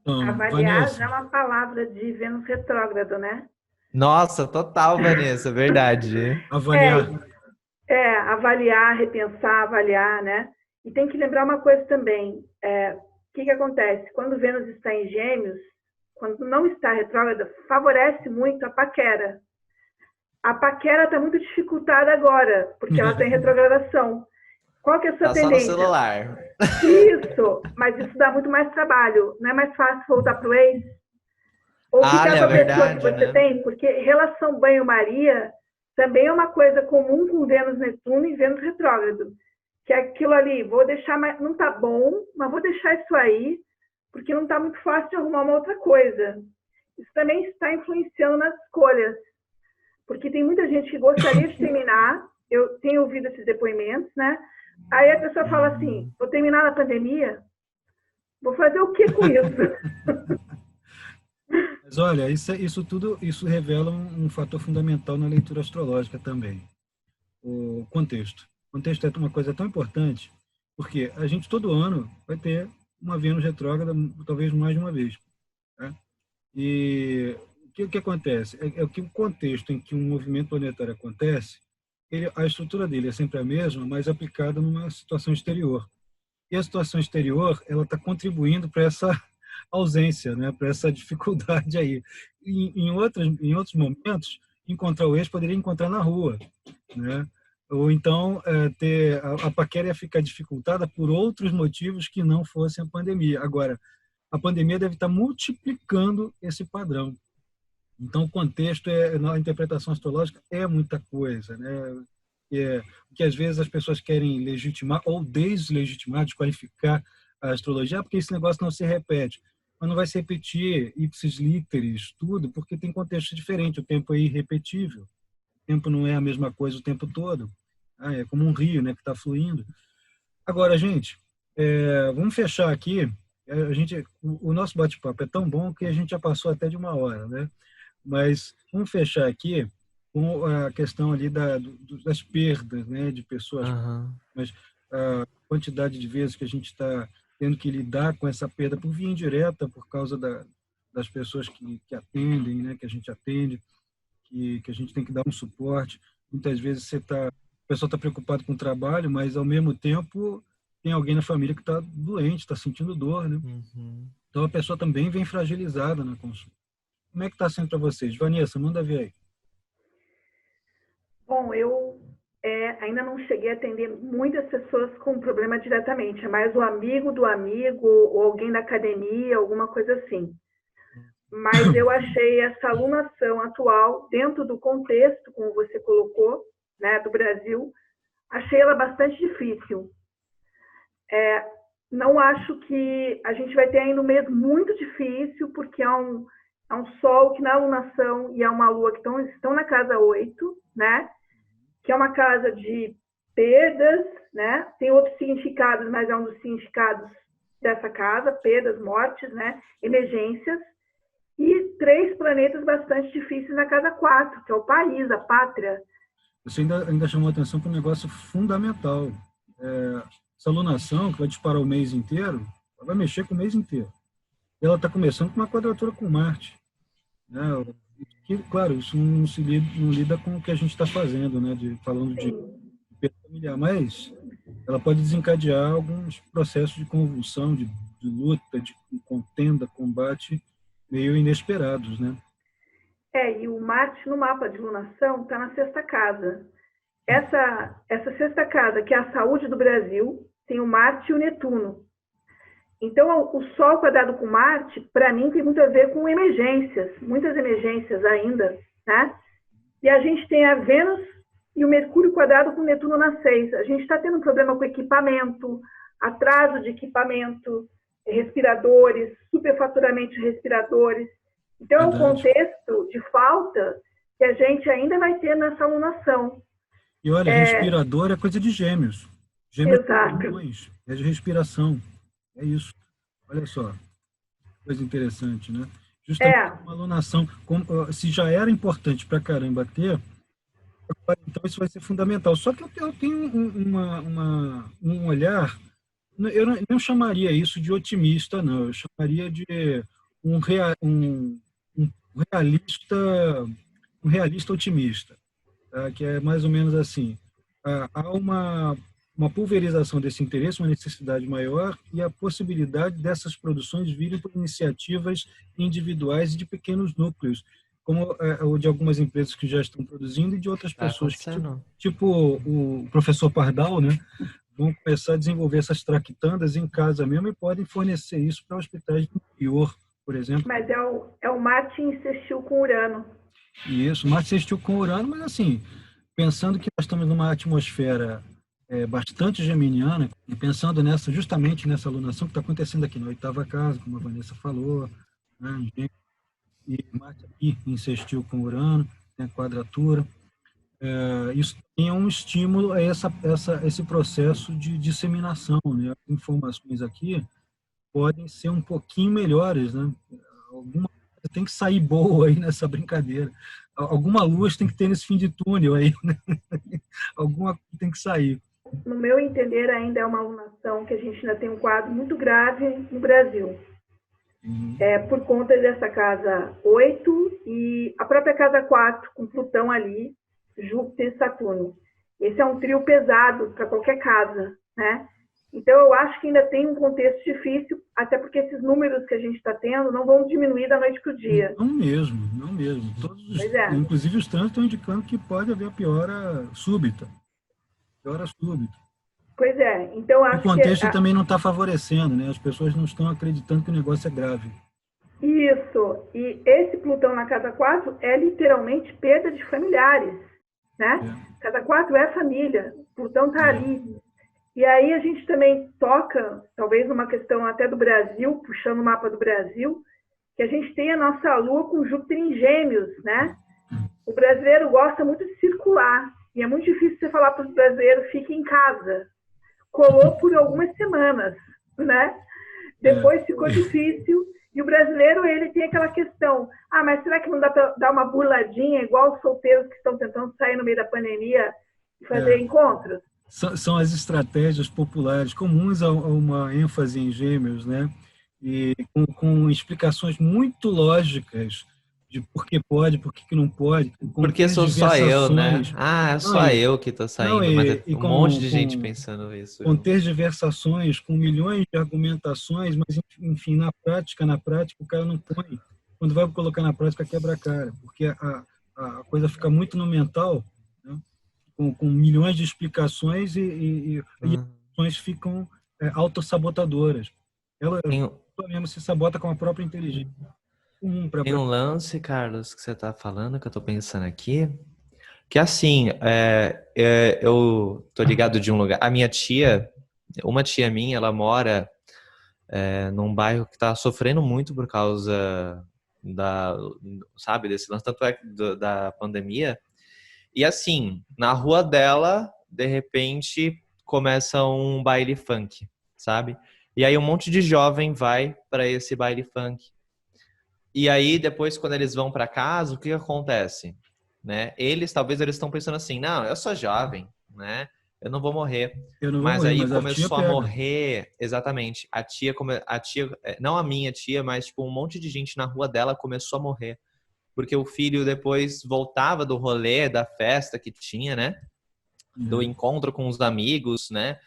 Avaliar Vanessa. já é uma palavra de Vênus retrógrado, né? Nossa, total, Vanessa, verdade. Avaliar. Avaliar, repensar, avaliar, né? E tem que lembrar uma coisa também. O que acontece? Quando Vênus está em Gêmeos, quando não está retrógrada, favorece muito a paquera. A paquera está muito dificultada agora, porque ela está em retrogradação. Qual que é a sua Tá tendência? só no celular. Isso, mas isso dá muito mais trabalho. Não é mais fácil voltar para o ex? Ou ficar com a pessoa que você tem? Porque relação banho-maria também é uma coisa comum com Vênus-Netuno e Vênus retrógrado. Que é aquilo ali, vou deixar, não tá bom, mas vou deixar isso aí, porque não tá muito fácil de arrumar uma outra coisa. Isso também está influenciando nas escolhas. Porque tem muita gente que gostaria de terminar, eu tenho ouvido esses depoimentos, né? Aí a pessoa fala assim, vou terminar na pandemia? Vou fazer o que com isso? Mas olha, isso tudo revela um fator fundamental na leitura astrológica também. O contexto. O contexto é uma coisa tão importante, porque a gente todo ano vai ter uma Vênus retrógrada, talvez mais de uma vez. Tá? E o que acontece? É que o contexto em que um movimento planetário acontece, a estrutura dele é sempre a mesma, mas aplicada numa situação exterior. E a situação exterior, ela está contribuindo para essa ausência, né? Para essa dificuldade aí. Em outros momentos, encontrar o ex poderia encontrar na rua, né? Ou então a paquera ia ficar dificultada por outros motivos que não fossem a pandemia. Agora, a pandemia deve estar multiplicando esse padrão. Então, o contexto, na interpretação astrológica, é muita coisa, né? Que às vezes as pessoas querem legitimar ou deslegitimar, desqualificar a astrologia, porque esse negócio não se repete. Mas não vai se repetir ipsis literis, tudo, porque tem contexto diferente, o tempo é irrepetível. O tempo não é a mesma coisa o tempo todo. É como um rio, né, que está fluindo. Agora, gente, vamos fechar aqui. O nosso bate-papo é tão bom que a gente já passou até de uma hora, né? Mas vamos fechar aqui com a questão ali das perdas, né, de pessoas. Uhum. Mas a quantidade de vezes que a gente está tendo que lidar com essa perda por via indireta, por causa das pessoas que atendem, né, que a gente atende, que a gente tem que dar um suporte. Muitas vezes a pessoa está preocupada com o trabalho, mas ao mesmo tempo tem alguém na família que está doente, está sentindo dor, né? Uhum. Então a pessoa também vem fragilizada na consulta. Como é que está sendo para vocês? Vanessa, manda ver aí. Bom, eu ainda não cheguei a atender muitas pessoas com problema diretamente. É mais o amigo do amigo ou alguém da academia, alguma coisa assim. Mas eu achei essa alunação atual, dentro do contexto, como você colocou, né, do Brasil, achei ela bastante difícil. Não acho que a gente vai ter ainda um mês muito difícil, porque há um Sol que na alunação e há uma Lua que estão na casa 8, né? Que é uma casa de perdas, né? Tem outros significados, mas é um dos significados dessa casa, perdas, mortes, né? Emergências. E 3 planetas bastante difíceis na casa 4, que é o país, a pátria. Você ainda chamou a atenção para um negócio fundamental. Essa alunação, que vai disparar o mês inteiro, ela vai mexer com o mês inteiro. E ela está começando com uma quadratura com Marte. Né? Claro, isso não lida com o que a gente está fazendo, né? Falando de perda familiar, mas ela pode desencadear alguns processos de convulsão, de luta, de contenda, combate, meio inesperados, né? E o Marte no mapa de lunação está na 6ª casa. Essa 6ª casa, que é a saúde do Brasil, tem o Marte e o Netuno. Então, o Sol quadrado com Marte, para mim, tem muito a ver com emergências, muitas emergências ainda, né? E a gente tem a Vênus e o Mercúrio quadrado com Netuno na 6. A gente está tendo um problema com equipamento, atraso de equipamento, respiradores, superfaturamento de respiradores. Então, é um contexto de falta que a gente ainda vai ter nessa alunação. E olha, respirador é coisa de Gêmeos. Gêmeos é de respiração. É isso. Olha só. Coisa interessante, né? Justamente uma alunação. Se já era importante pra caramba ter, então isso vai ser fundamental. Só que eu tenho um olhar eu não chamaria isso de otimista, não. Eu chamaria de um, um realista, um realista otimista, tá? Que é mais ou menos assim. Há uma pulverização desse interesse, uma necessidade maior e a possibilidade dessas produções virem por iniciativas individuais e de pequenos núcleos, como o de algumas empresas que já estão produzindo e de outras Tá pessoas, acontecendo. tipo o professor Pardal, né? Vão começar a desenvolver essas traquitandas em casa mesmo e podem fornecer isso para hospitais do interior, por exemplo. Mas é o Marte insistiu com Urano. Isso, Marte insistiu com Urano, mas assim, pensando que nós estamos numa atmosfera bastante geminiana, e pensando justamente nessa alunação que está acontecendo aqui na oitava casa, como a Vanessa falou, né, e Marte aqui insistiu com Urano, tem a quadratura. Isso tem um estímulo a esse processo de disseminação, né? As informações aqui podem ser um pouquinho melhores, né? Alguma coisa tem que sair boa aí nessa brincadeira. Alguma luz tem que ter nesse fim de túnel aí, né? Alguma coisa tem que sair. No meu entender, ainda é uma alunação que a gente ainda tem um quadro muito grave no Brasil. Por conta dessa casa 8 e a própria casa 4, com Plutão ali, Júpiter e Saturno. Esse é um trio pesado para qualquer casa, né? Então, eu acho que ainda tem um contexto difícil, até porque esses números que a gente está tendo não vão diminuir da noite para o dia. Não mesmo, não mesmo. Inclusive, os trânsitos estão indicando que pode haver piora súbita. Pois é, então acho que... O contexto também não está favorecendo, né? As pessoas não estão acreditando que o negócio é grave. Isso, e esse Plutão na casa 4 é literalmente perda de familiares, né? Casa 4 é família, Plutão está ali. E aí a gente também toca, talvez numa questão até do Brasil, puxando o mapa do Brasil, que a gente tem a nossa Lua com Júpiter em Gêmeos, né? O brasileiro gosta muito de circular, e é muito difícil você falar para os brasileiros, fique em casa. Colou por algumas semanas, né? Depois ficou difícil, e o brasileiro, ele tem aquela questão, mas será que não dá para dar uma burladinha, igual os solteiros que estão tentando sair no meio da pandemia e fazer encontros? São as estratégias populares comuns a uma ênfase em Gêmeos, né? E com explicações muito lógicas de por que pode, por que não pode. Porque sou só eu, né? É só eu que estou saindo, mas é um monte de gente pensando isso. Com tergiversações, com milhões de argumentações, mas, enfim, na prática, o cara não põe. Quando vai colocar na prática, quebra a cara, porque a coisa fica muito no mental, né? Com milhões de explicações e ações ficam autossabotadoras. Ela mesmo se sabota com a própria inteligência. Tem um lance, Carlos, que você está falando, que eu estou pensando aqui, que assim, eu tô ligado de um lugar. A minha tia, uma tia minha, ela mora num bairro que está sofrendo muito por causa desse lance, tanto da pandemia. E assim, na rua dela, de repente, começa um baile funk, sabe? E aí um monte de jovem vai para esse baile funk. E aí, depois, quando eles vão para casa, o que acontece? Né? Talvez eles estão pensando assim, não, eu sou jovem, né? Eu não vou morrer. Mas aí começou a morrer, exatamente. A tia, não a minha tia, mas tipo, um monte de gente na rua dela começou a morrer. Porque o filho depois voltava do rolê, da festa que tinha, né? Do encontro com os amigos, né?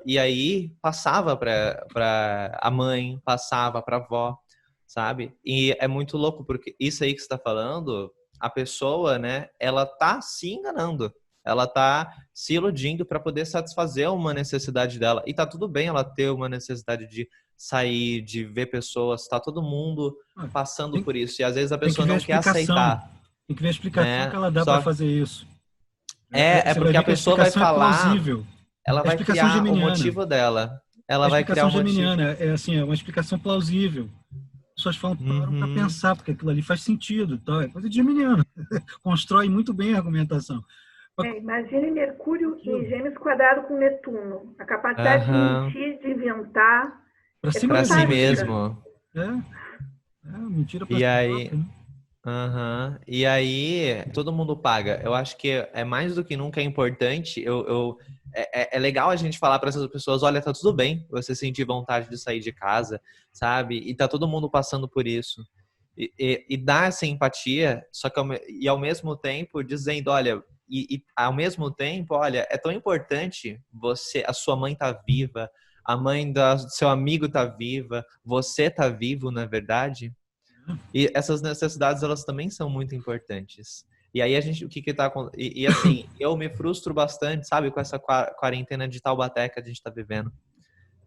E aí passava para a mãe, passava para a avó, sabe? E é muito louco, porque isso aí que você está falando, a pessoa, né? Ela tá se enganando. Ela tá se iludindo para poder satisfazer uma necessidade dela. E tá tudo bem ela ter uma necessidade de sair, de ver pessoas, tá todo mundo passando por isso. E às vezes a pessoa não quer aceitar. Tem que ver a explicação que ela dá para fazer isso. Porque a pessoa vai falar, plausível. Ela vai criar o motivo dela. Ela vai criar um motivo. É uma explicação plausível. As pessoas falam, param para pensar, porque aquilo ali faz sentido. Tá? É coisa de geminiano. Constrói muito bem a argumentação. Imagine Mercúrio em Gêmeos quadrado com Netuno. A capacidade de mentir, de inventar. Para si mesmo. Mentira para si próprio, né? E aí, todo mundo paga. Eu acho que é mais do que nunca é importante. é legal a gente falar para essas pessoas, olha, tá tudo bem você sentir vontade de sair de casa, sabe? E tá todo mundo passando por isso. E dar essa empatia, só que ao mesmo tempo dizendo, olha, ao mesmo tempo, olha, é tão importante a sua mãe tá viva, a mãe do seu amigo tá viva, você tá vivo, na verdade. E essas necessidades, elas também são muito importantes. E aí o que tá e assim, eu me frustro bastante, sabe, com essa quarentena de Taubaté que a gente tá vivendo.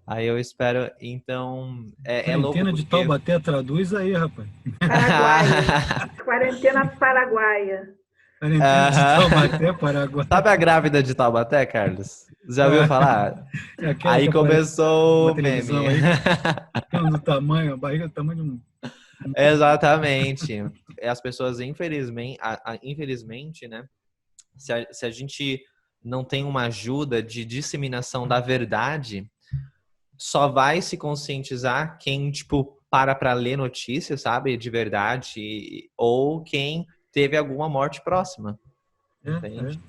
Aí eu espero, então, é louco Quarentena de porque Taubaté, traduz aí, rapaz. Paraguaia. Quarentena paraguaia. Quarentena de Taubaté, Paraguai. Sabe a grávida de Taubaté, Carlos? Já ouviu falar? É aquela Aí que aparece começou numa o meme. televisão aí, do tamanho, a barriga do tamanho de um... Exatamente. As pessoas, infelizmente, né? Se a gente não tem uma ajuda de disseminação da verdade, só vai se conscientizar quem, tipo, para ler notícias, sabe, de verdade, ou quem teve alguma morte próxima, entende?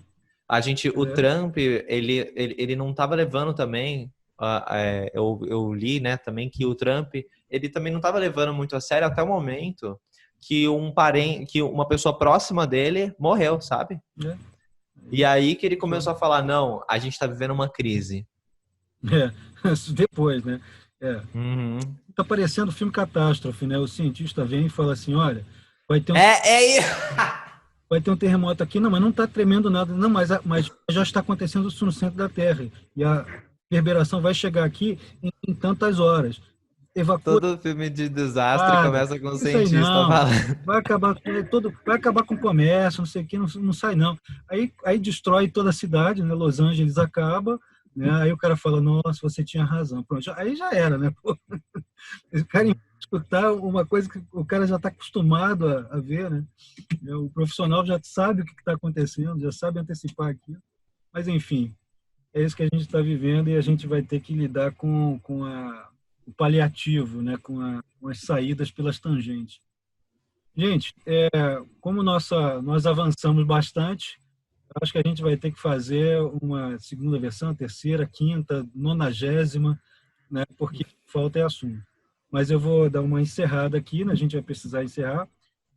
O Trump, ele não estava levando também, eu li, né, também que o Trump, ele também não estava levando muito a sério até o momento que que uma pessoa próxima dele morreu, sabe? E aí que ele começou a falar, não, a gente está vivendo uma crise. Depois, né? Uhum. Tá parecendo filme Catástrofe, né? O cientista vem e fala assim, olha, vai ter vai ter um terremoto aqui, não, mas não está tremendo nada, não, mas já está acontecendo isso no centro da Terra, e a reverberação vai chegar aqui em tantas horas. Evacua. Todo filme de desastre começa com um Isso aí cientista não, falando. vai acabar com o comércio, não sei o que, não sai não. Aí destrói toda a cidade, né? Los Angeles acaba, né? Aí o cara fala, nossa, você tinha razão. Pronto, aí já era, né? Pô, o cara escutar uma coisa que o cara já está acostumado a ver, né? O profissional já sabe o que está acontecendo, já sabe antecipar aquilo. Mas, enfim, é isso que a gente está vivendo e a gente vai ter que lidar com o paliativo, né? com as saídas pelas tangentes. Gente, como nós avançamos bastante, acho que a gente vai ter que fazer uma segunda versão, terceira, quinta, 90ª, né? Porque falta é assunto. Mas eu vou dar uma encerrada aqui, né? A gente vai precisar encerrar,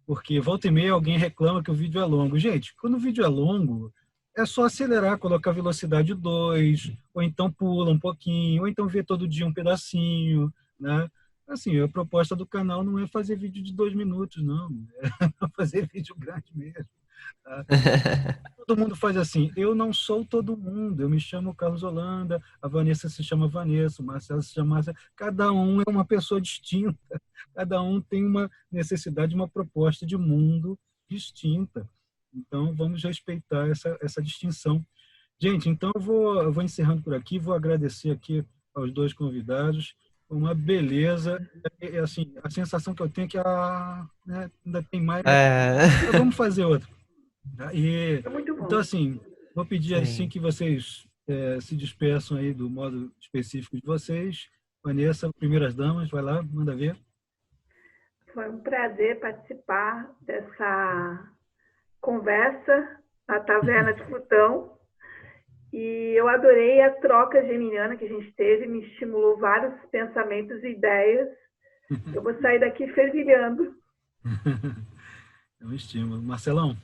porque volta e meia alguém reclama que o vídeo é longo. Gente, quando o vídeo é longo, é só acelerar, colocar velocidade 2, ou então pula um pouquinho, ou então vê todo dia um pedacinho, né? Assim, a proposta do canal não é fazer vídeo de 2 minutos, não. É fazer vídeo grande mesmo. Tá? Todo mundo faz assim. Eu não sou todo mundo. Eu me chamo Carlos Holanda, a Vanessa se chama Vanessa, o Marcelo se chama Marcelo. Cada um é uma pessoa distinta. Cada um tem uma necessidade, uma proposta de mundo distinta. Então, vamos respeitar essa distinção. Gente, então eu vou encerrando por aqui, vou agradecer aqui aos dois convidados. Uma beleza. Assim, a sensação que eu tenho é que né, ainda tem mais. Mas vamos fazer outra. Então, assim, vou pedir assim que vocês se despeçam aí do modo específico de vocês. Vanessa, primeiras damas, vai lá, manda ver. Foi um prazer participar dessa conversa na Taverna de Plutão. E eu adorei a troca geminiana que a gente teve, me estimulou vários pensamentos e ideias. Eu vou sair daqui fervilhando. É um estímulo. Marcelão?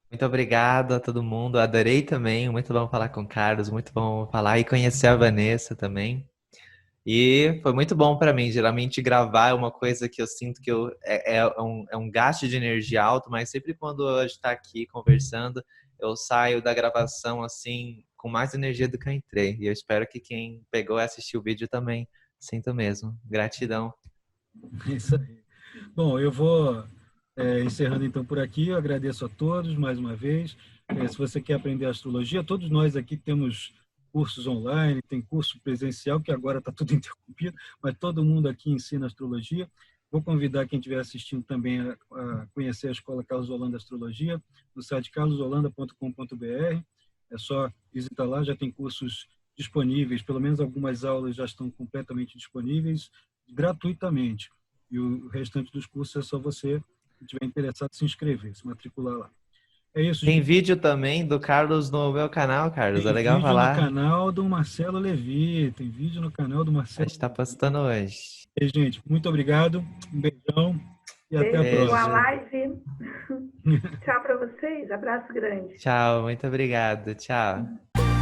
Muito obrigado a todo mundo, adorei também, muito bom falar com o Carlos, muito bom falar e conhecer a Vanessa também. E foi muito bom para mim, geralmente gravar é uma coisa que eu sinto que é um gasto de energia alto, mas sempre quando a gente está aqui conversando, eu saio da gravação assim com mais energia do que eu entrei. E eu espero que quem pegou e assistiu o vídeo também sinta o mesmo. Gratidão. Isso aí. Bom, eu vou encerrando então por aqui. Eu agradeço a todos mais uma vez. Se você quer aprender astrologia, todos nós aqui temos cursos online, tem curso presencial, que agora está tudo interrompido, mas todo mundo aqui ensina astrologia. Vou convidar quem estiver assistindo também a conhecer a Escola Carlos Holanda Astrologia, no site carlosholanda.com.br. É só visitar lá, já tem cursos disponíveis, pelo menos algumas aulas já estão completamente disponíveis, gratuitamente. E o restante dos cursos é só você, se estiver interessado, se inscrever, se matricular lá. É isso, Tem gente. vídeo também do Carlos no meu canal, Carlos. Tem É legal vídeo falar. no canal do Marcelo Levi. Tem vídeo no canal do A Marcelo gente tá Levi. postando hoje. E, gente, muito obrigado. Um beijão e até a Beijo, boa Beijo. próxima. live. Tchau para vocês, abraço grande. Tchau, muito obrigado. Tchau.